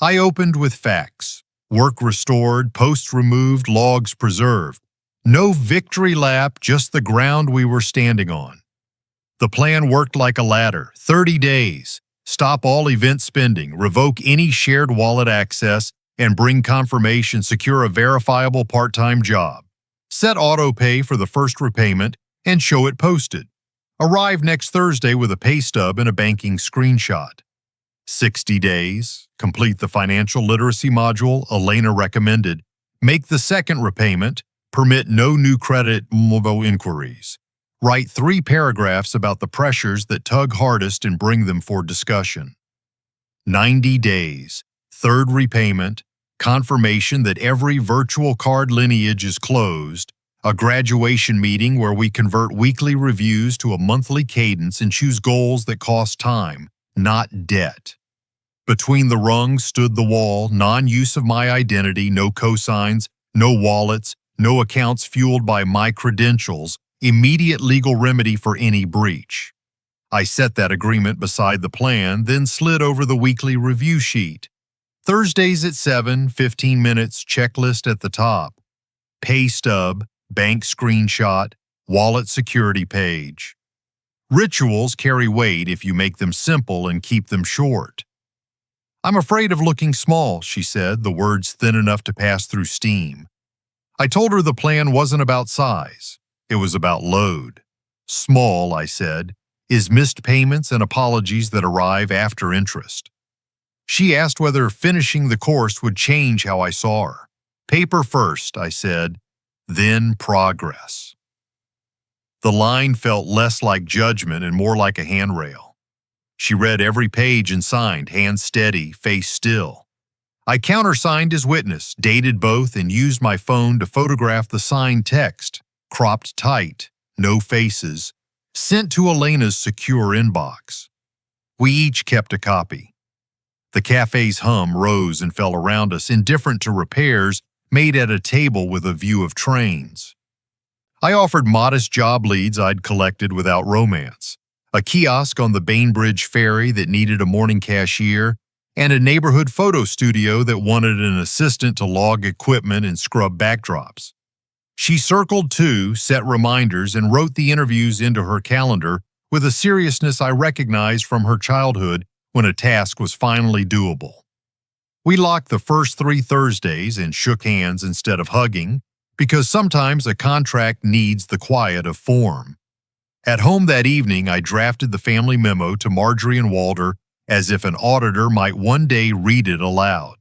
I opened with facts. Work restored, posts removed, logs preserved. No victory lap, just the ground we were standing on. The plan worked like a ladder. 30 days. Stop all event spending, revoke any shared wallet access, and bring confirmation, secure a verifiable part-time job. Set auto pay for the first repayment and show it posted. Arrive next Thursday with a pay stub and a banking screenshot. 60 days. Complete the financial literacy module Elena recommended. Make the second repayment. Permit no new credit inquiries. Write 3 paragraphs about the pressures that tug hardest and bring them for discussion. 90 days. Third repayment. Confirmation that every virtual card lineage is closed. A graduation meeting where we convert weekly reviews to a monthly cadence and choose goals that cost time, not debt. Between the rungs stood the wall, non-use of my identity, no cosigns, no wallets, no accounts fueled by my credentials, immediate legal remedy for any breach. I set that agreement beside the plan, then slid over the weekly review sheet. Thursdays at 7, 15 minutes, checklist at the top. Pay stub, bank screenshot, wallet security page. Rituals carry weight if you make them simple and keep them short. I'm afraid of looking small, she said, the words thin enough to pass through steam. I told her the plan wasn't about size. It was about load. Small, I said, is missed payments and apologies that arrive after interest. She asked whether finishing the course would change how I saw her. Paper first, I said, then progress. The line felt less like judgment and more like a handrail. She read every page and signed, hand steady, face still. I countersigned as witness, dated both, and used my phone to photograph the signed text, cropped tight, no faces, sent to Elena's secure inbox. We each kept a copy. The cafe's hum rose and fell around us, indifferent to repairs made at a table with a view of trains. I offered modest job leads I'd collected without romance, a kiosk on the Bainbridge ferry that needed a morning cashier, and a neighborhood photo studio that wanted an assistant to log equipment and scrub backdrops. She circled too, set reminders, and wrote the interviews into her calendar with a seriousness I recognized from her childhood when a task was finally doable. We locked the first 3 Thursdays and shook hands instead of hugging, because sometimes a contract needs the quiet of form. At home that evening, I drafted the family memo to Marjorie and Walter as if an auditor might one day read it aloud.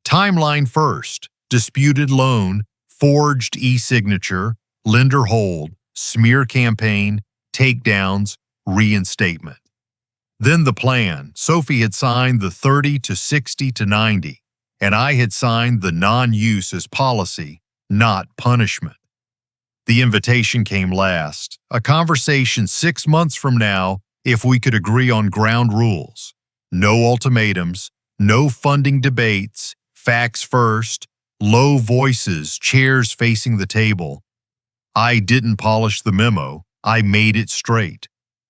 Timeline first, disputed loan, forged e-signature, lender hold, smear campaign, takedowns, reinstatement. Then the plan. Sophie had signed the 30 to 60 to 90, and I had signed the non-use as policy, not punishment. The invitation came last, a conversation 6 months from now if we could agree on ground rules. No ultimatums, no funding debates, facts first, low voices, chairs facing the table. I didn't polish the memo, I made it straight.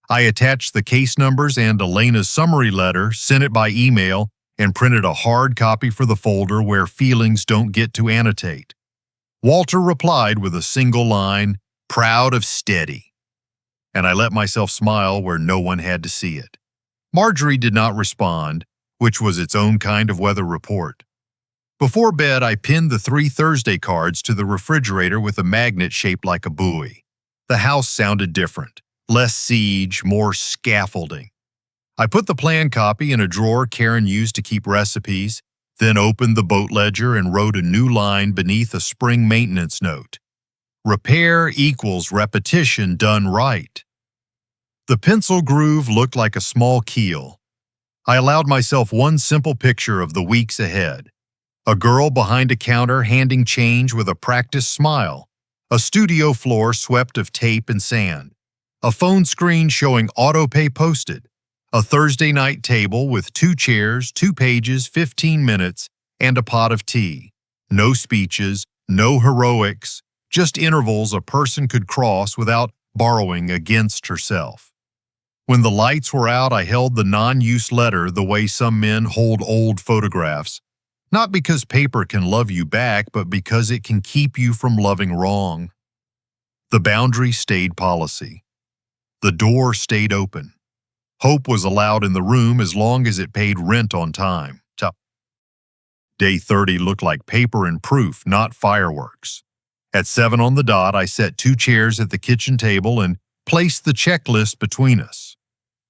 I attached the case numbers and Elena's summary letter, sent it by email, and printed a hard copy for the folder where feelings don't get to annotate. Walter replied with a single line, proud of steady. And I let myself smile where no one had to see it. Marjorie did not respond, which was its own kind of weather report. Before bed, I pinned the 3 Thursday cards to the refrigerator with a magnet shaped like a buoy. The house sounded different. Less siege, more scaffolding. I put the plan copy in a drawer Karen used to keep recipes, then opened the boat ledger and wrote a new line beneath a spring maintenance note. Repair equals repetition done right. The pencil groove looked like a small keel. I allowed myself one simple picture of the weeks ahead. A girl behind a counter handing change with a practiced smile. A studio floor swept of tape and sand. A phone screen showing auto-pay posted. A Thursday night table with 2 chairs, 2 pages, 15 minutes, and a pot of tea. No speeches, no heroics, just intervals a person could cross without borrowing against herself. When the lights were out, I held the non-use letter the way some men hold old photographs. Not because paper can love you back, but because it can keep you from loving wrong. The boundary stayed policy. The door stayed open. Hope was allowed in the room as long as it paid rent on time. Day 30 looked like paper and proof, not fireworks. At 7 on the dot, I set 2 chairs at the kitchen table and placed the checklist between us.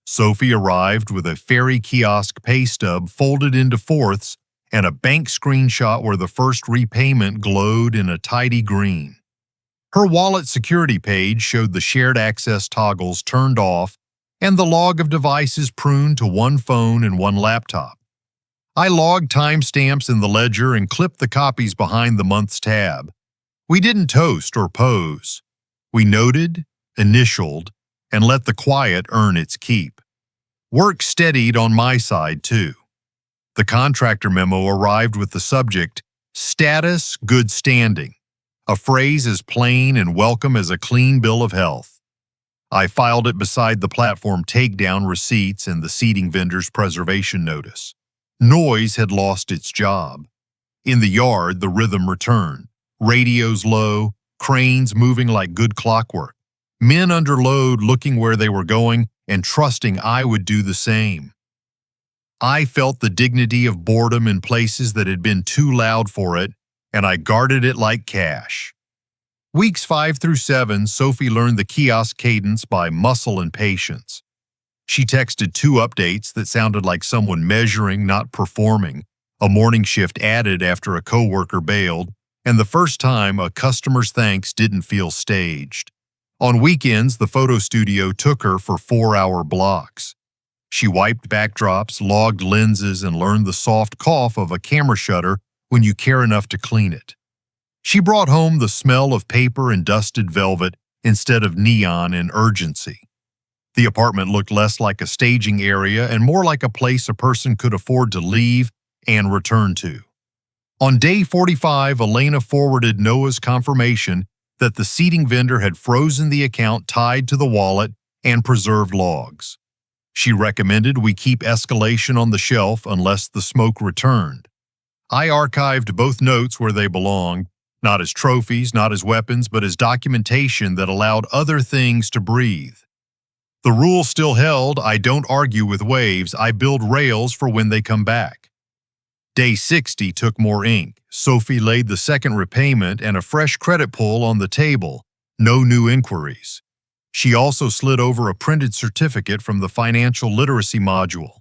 Sophie arrived with a ferry kiosk pay stub folded into fourths and a bank screenshot where the first repayment glowed in a tidy green. Her wallet security page showed the shared access toggles turned off and the log of devices pruned to 1 phone and 1 laptop. I logged timestamps in the ledger and clipped the copies behind the month's tab. We didn't toast or pose. We noted, initialed, and let the quiet earn its keep. Work steadied on my side, too. The contractor memo arrived with the subject, Status Good Standing, a phrase as plain and welcome as a clean bill of health. I filed it beside the platform takedown receipts and the seating vendor's preservation notice. Noise had lost its job. In the yard, the rhythm returned. Radios low, cranes moving like good clockwork. Men under load looking where they were going and trusting I would do the same. I felt the dignity of boredom in places that had been too loud for it, and I guarded it like cash. Weeks 5 through 7, Sophie learned the kiosk cadence by muscle and patience. She texted 2 updates that sounded like someone measuring, not performing, a morning shift added after a coworker bailed, and the first time a customer's thanks didn't feel staged. On weekends, the photo studio took her for 4-hour blocks. She wiped backdrops, logged lenses, and learned the soft cough of a camera shutter when you care enough to clean it. She brought home the smell of paper and dusted velvet instead of neon and urgency. The apartment looked less like a staging area and more like a place a person could afford to leave and return to. On day 45, Elena forwarded Noah's confirmation that the seating vendor had frozen the account tied to the wallet and preserved logs. She recommended we keep escalation on the shelf unless the smoke returned. I archived both notes where they belonged, not as trophies, not as weapons, but as documentation that allowed other things to breathe. The rule still held, I don't argue with waves, I build rails for when they come back. Day 60 took more ink. Sophie laid the second repayment and a fresh credit pull on the table, no new inquiries. She also slid over a printed certificate from the financial literacy module,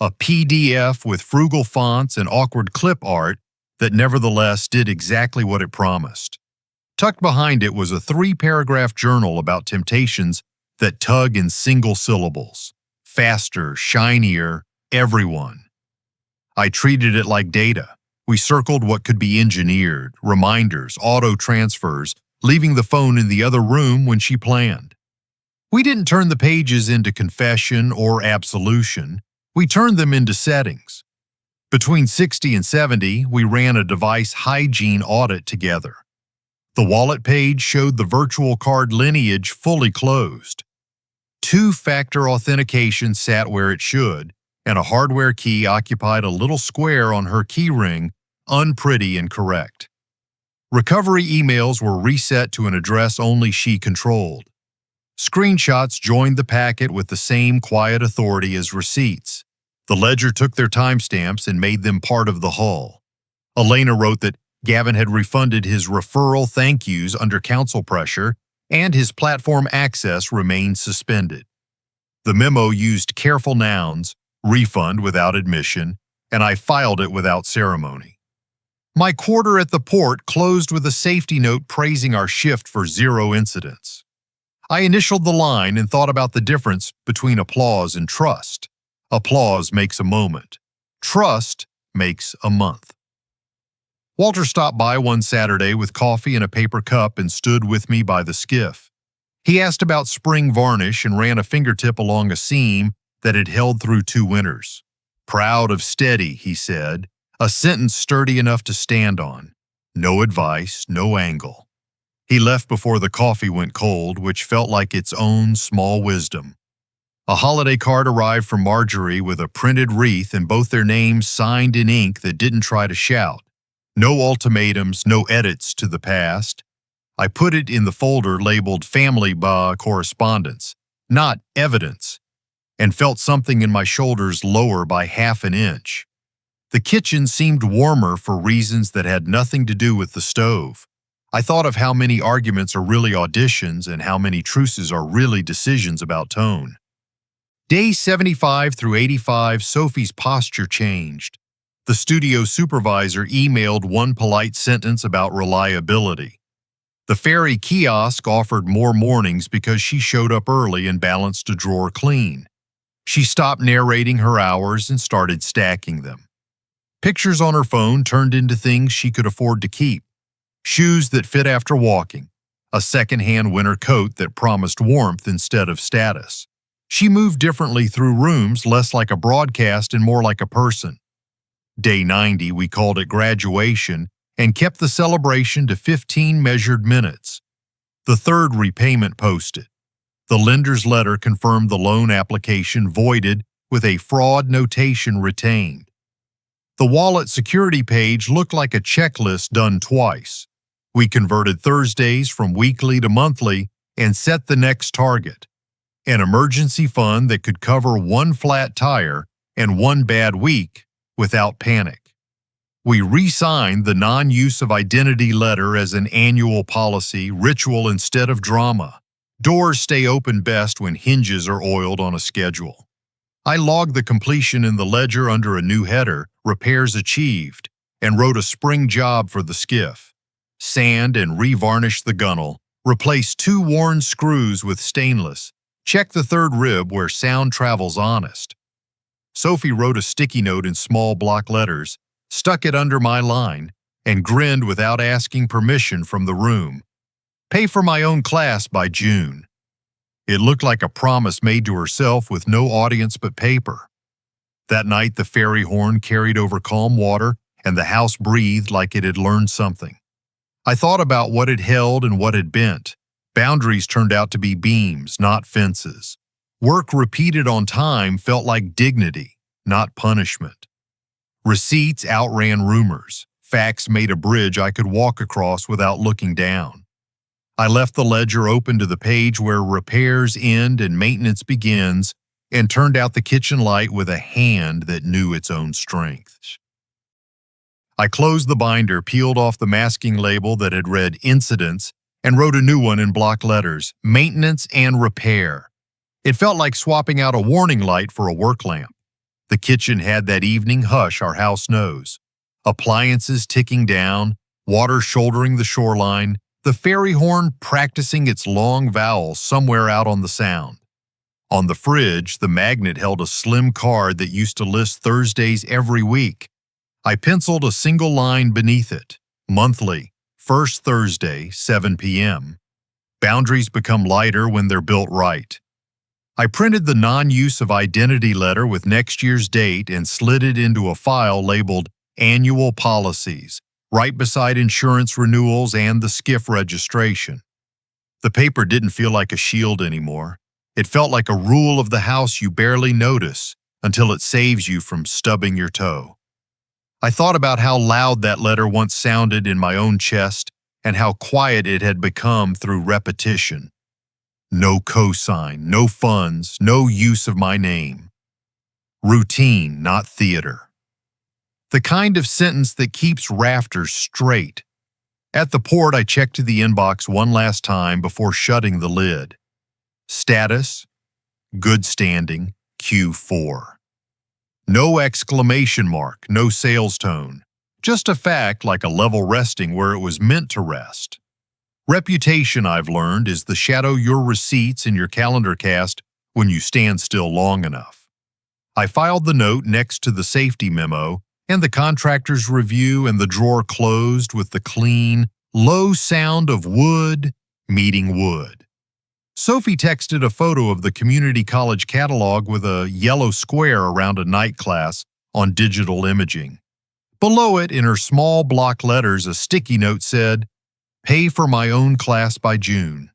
a PDF with frugal fonts and awkward clip art that nevertheless did exactly what it promised. Tucked behind it was a 3-paragraph journal about temptations that tug in single syllables. Faster, shinier, everyone. I treated it like data. We circled what could be engineered, reminders, auto transfers, leaving the phone in the other room when she planned. We didn't turn the pages into confession or absolution. We turned them into settings. Between 60 and 70, we ran a device hygiene audit together. The wallet page showed the virtual card lineage fully closed. 2-factor authentication sat where it should, and a hardware key occupied a little square on her keyring, unpretty and correct. Recovery emails were reset to an address only she controlled. Screenshots joined the packet with the same quiet authority as receipts. The ledger took their timestamps and made them part of the hull. Elena wrote that Gavin had refunded his referral thank yous under council pressure, and his platform access remained suspended. The memo used careful nouns, refund without admission, and I filed it without ceremony. My quarter at the port closed with a safety note praising our shift for 0 incidents. I initialed the line and thought about the difference between applause and trust. Applause makes a moment. Trust makes a month. Walter stopped by one Saturday with coffee in a paper cup and stood with me by the skiff. He asked about spring varnish and ran a fingertip along a seam that had held through 2 winters. Proud of steady, he said, a sentence sturdy enough to stand on. No advice, no angle. He left before the coffee went cold, which felt like its own small wisdom. A holiday card arrived from Marjorie with a printed wreath and both their names signed in ink that didn't try to shout. No ultimatums, no edits to the past. I put it in the folder labeled Family Correspondence, not Evidence, and felt something in my shoulders lower by half an inch. The kitchen seemed warmer for reasons that had nothing to do with the stove. I thought of how many arguments are really auditions and how many truces are really decisions about tone. Days 75 through 85, Sophie's posture changed. The studio supervisor emailed one polite sentence about reliability. The ferry kiosk offered more mornings because she showed up early and balanced a drawer clean. She stopped narrating her hours and started stacking them. Pictures on her phone turned into things she could afford to keep. Shoes that fit after walking. A second-hand winter coat that promised warmth instead of status. She moved differently through rooms, less like a broadcast and more like a person. Day 90, we called it graduation, and kept the celebration to 15 measured minutes. The 3rd repayment posted. The lender's letter confirmed the loan application voided with a fraud notation retained. The wallet security page looked like a checklist done twice. We converted Thursdays from weekly to monthly and set the next target. An emergency fund that could cover 1 flat tire and 1 bad week without panic. We re-signed the non-use of identity letter as an annual policy, ritual instead of drama. Doors stay open best when hinges are oiled on a schedule. I logged the completion in the ledger under a new header, repairs achieved, and wrote a spring job for the skiff. Sand and re-varnished the gunnel, replaced 2 worn screws with stainless, checked the 3rd rib where sound travels honest. Sophie wrote a sticky note in small block letters, stuck it under my line, and grinned without asking permission from the room. Pay for my own class by June. It looked like a promise made to herself with no audience but paper. That night the ferry horn carried over calm water and the house breathed like it had learned something. I thought about what it held and what it bent. Boundaries turned out to be beams, not fences. Work repeated on time felt like dignity, not punishment. Receipts outran rumors. Facts made a bridge I could walk across without looking down. I left the ledger open to the page where repairs end and maintenance begins and turned out the kitchen light with a hand that knew its own strength. I closed the binder, peeled off the masking label that had read Incidents, and wrote a new one in block letters, Maintenance and Repair. It felt like swapping out a warning light for a work lamp. The kitchen had that evening hush our house knows. Appliances ticking down, water shouldering the shoreline, the ferry horn practicing its long vowels somewhere out on the sound. On the fridge, the magnet held a slim card that used to list Thursdays every week. I penciled a single line beneath it, monthly, first Thursday, 7 p.m. Boundaries become lighter when they're built right. I printed the non-use of identity letter with next year's date and slid it into a file labeled Annual Policies, right beside insurance renewals and the skiff registration. The paper didn't feel like a shield anymore. It felt like a rule of the house you barely notice until it saves you from stubbing your toe. I thought about how loud that letter once sounded in my own chest and how quiet it had become through repetition. No cosign, no funds, no use of my name. Routine, not theater. The kind of sentence that keeps rafters straight. At the port, I checked the inbox one last time before shutting the lid. Status: good standing, Q4. No exclamation mark, no sales tone. Just a fact like a level resting where it was meant to rest. Reputation, I've learned, is the shadow your receipts in your calendar cast when you stand still long enough. I filed the note next to the safety memo, and the contractor's review, and the drawer closed with the clean, low sound of wood meeting wood. Sophie texted a photo of the community college catalog with a yellow square around a night class on digital imaging. Below it, in her small block letters, a sticky note said, "Pay for my own class by June."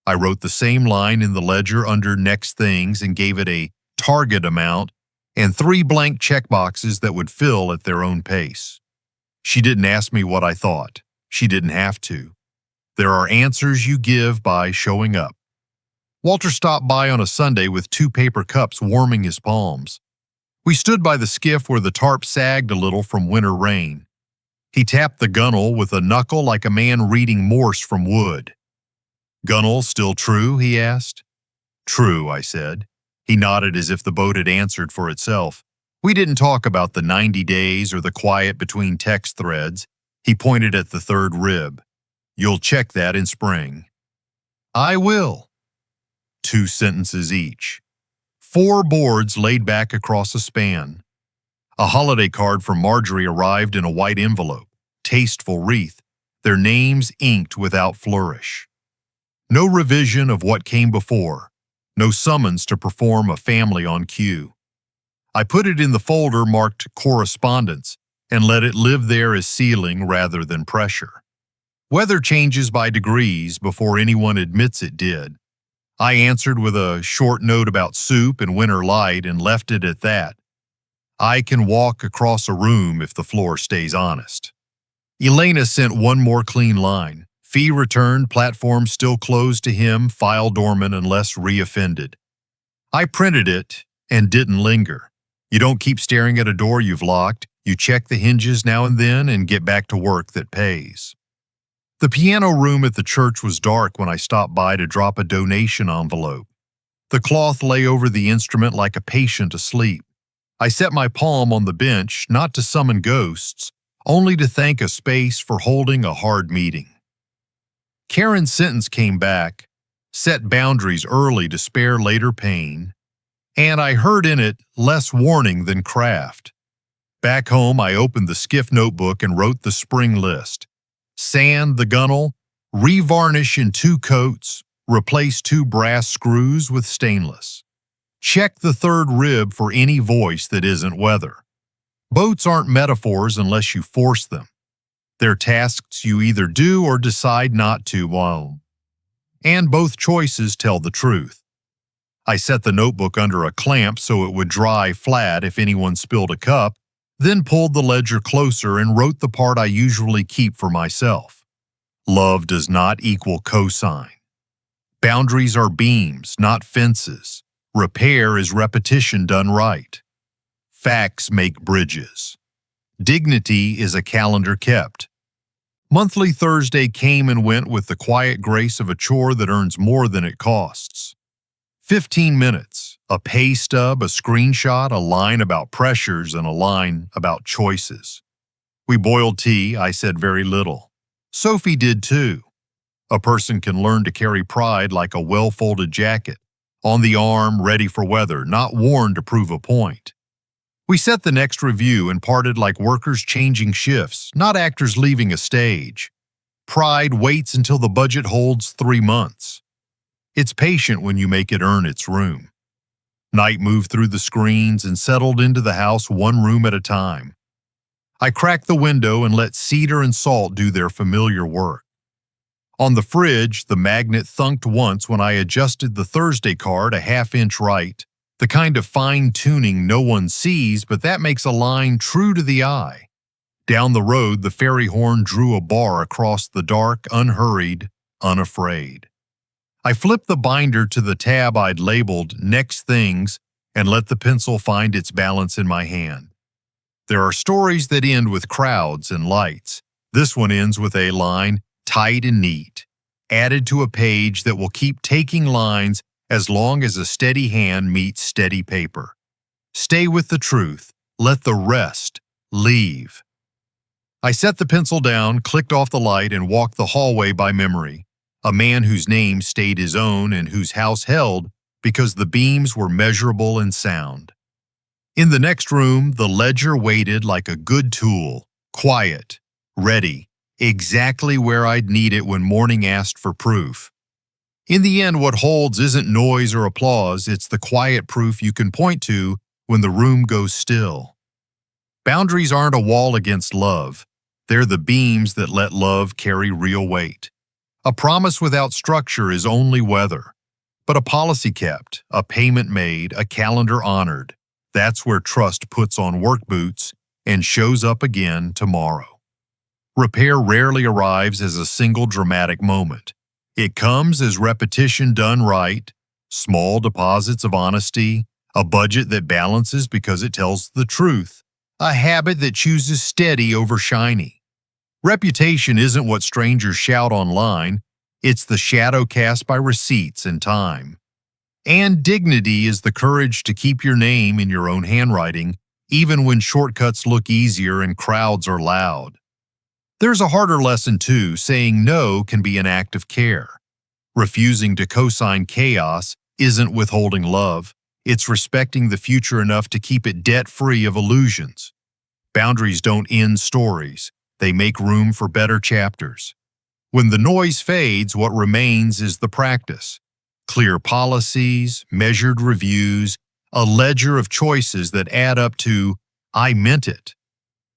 I wrote the same line in the ledger under next things and gave it a target amount and 3 blank checkboxes that would fill at their own pace. She didn't ask me what I thought. She didn't have to. There are answers you give by showing up. Walter stopped by on a Sunday with 2 paper cups warming his palms. We stood by the skiff where the tarp sagged a little from winter rain. He tapped the gunwale with a knuckle like a man reading Morse from wood. "Gunwale still true?" he asked. "True," I said. He nodded as if the boat had answered for itself. We didn't talk about the 90 days or the quiet between text threads. He pointed at the 3rd rib. "You'll check that in spring." "I will." 2 sentences each. 4 boards laid back across a span. A holiday card from Marjorie arrived in a white envelope, tasteful wreath, their names inked without flourish. No revision of what came before. No summons to perform a family on cue. I put it in the folder marked correspondence and let it live there as sealing rather than pressure. Weather changes by degrees before anyone admits it did. I answered with a short note about soup and winter light and left it at that. I can walk across a room if the floor stays honest. Elena sent one more clean line. Fee returned, platform still closed to him, file dormant unless reoffended. I printed it and didn't linger. You don't keep staring at a door you've locked. You check the hinges now and then and get back to work that pays. The piano room at the church was dark when I stopped by to drop a donation envelope. The cloth lay over the instrument like a patient asleep. I set my palm on the bench, not to summon ghosts, only to thank a space for holding a hard meeting. Karen's sentence came back, set boundaries early to spare later pain, and I heard in it less warning than craft. Back home, I opened the skiff notebook and wrote the spring list. Sand the gunwale, revarnish in 2 coats, replace 2 brass screws with stainless. Check the 3rd rib for any voice that isn't weather. Boats aren't metaphors unless you force them. They're tasks you either do or decide not to, and both choices tell the truth. I set the notebook under a clamp so it would dry flat if anyone spilled a cup, then pulled the ledger closer and wrote the part I usually keep for myself. Love does not equal cosign. Boundaries are beams, not fences. Repair is repetition done right. Facts make bridges. Dignity is a calendar kept. Monthly Thursday came and went with the quiet grace of a chore that earns more than it costs. 15 minutes, a pay stub, a screenshot, a line about pressures, and a line about choices. We boiled tea. I said very little. Sophie did too. A person can learn to carry pride like a well-folded jacket, on the arm, ready for weather, not worn to prove a point. We set the next review and parted like workers changing shifts, not actors leaving a stage. Pride waits until the budget holds 3 months. It's patient when you make it earn its room. Night moved through the screens and settled into the house 1 room at a time. I cracked the window and let cedar and salt do their familiar work. On the fridge, the magnet thunked once when I adjusted the Thursday card a half-inch right, the kind of fine-tuning no one sees, but that makes a line true to the eye. Down the road, the ferry horn drew a bar across the dark, unhurried, unafraid. I flipped the binder to the tab I'd labeled Next Things and let the pencil find its balance in my hand. There are stories that end with crowds and lights. This one ends with a line, tight and neat, added to a page that will keep taking lines as long as a steady hand meets steady paper. Stay with the truth. Let the rest leave. I set the pencil down, clicked off the light, and walked the hallway by memory. A man whose name stayed his own and whose house held because the beams were measurable and sound. In the next room, the ledger waited like a good tool, quiet, ready, exactly where I'd need it when morning asked for proof. In the end, what holds isn't noise or applause, it's the quiet proof you can point to when the room goes still. Boundaries aren't a wall against love. They're the beams that let love carry real weight. A promise without structure is only weather. But a policy kept, a payment made, a calendar honored, that's where trust puts on work boots and shows up again tomorrow. Repair rarely arrives as a single dramatic moment. It comes as repetition done right, small deposits of honesty, a budget that balances because it tells the truth, a habit that chooses steady over shiny. Reputation isn't what strangers shout online, it's the shadow cast by receipts and time. And dignity is the courage to keep your name in your own handwriting, even when shortcuts look easier and crowds are loud. There's a harder lesson too. Saying no can be an act of care. Refusing to co-sign chaos isn't withholding love. It's respecting the future enough to keep it debt-free of illusions. Boundaries don't end stories. They make room for better chapters. When the noise fades, what remains is the practice. Clear policies, measured reviews, a ledger of choices that add up to, I meant it.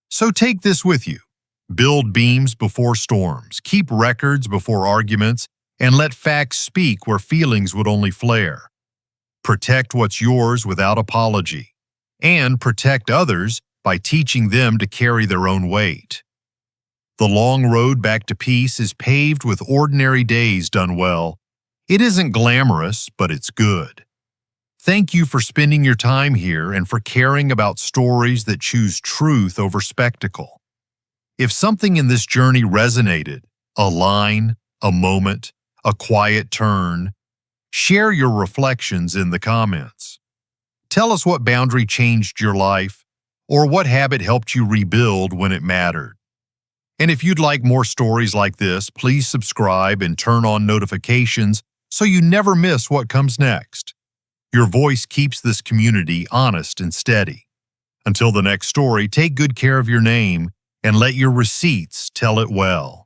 So take this with you. Build beams before storms, keep records before arguments, and let facts speak where feelings would only flare. Protect what's yours without apology, and protect others by teaching them to carry their own weight. The long road back to peace is paved with ordinary days done well. It isn't glamorous, but it's good. Thank you for spending your time here and for caring about stories that choose truth over spectacle. If something in this journey resonated, a line, a moment, a quiet turn, share your reflections in the comments. Tell us what boundary changed your life or what habit helped you rebuild when it mattered. And if you'd like more stories like this, please subscribe and turn on notifications so you never miss what comes next. Your voice keeps this community honest and steady. Until the next story, take good care of your name and let your receipts tell it well.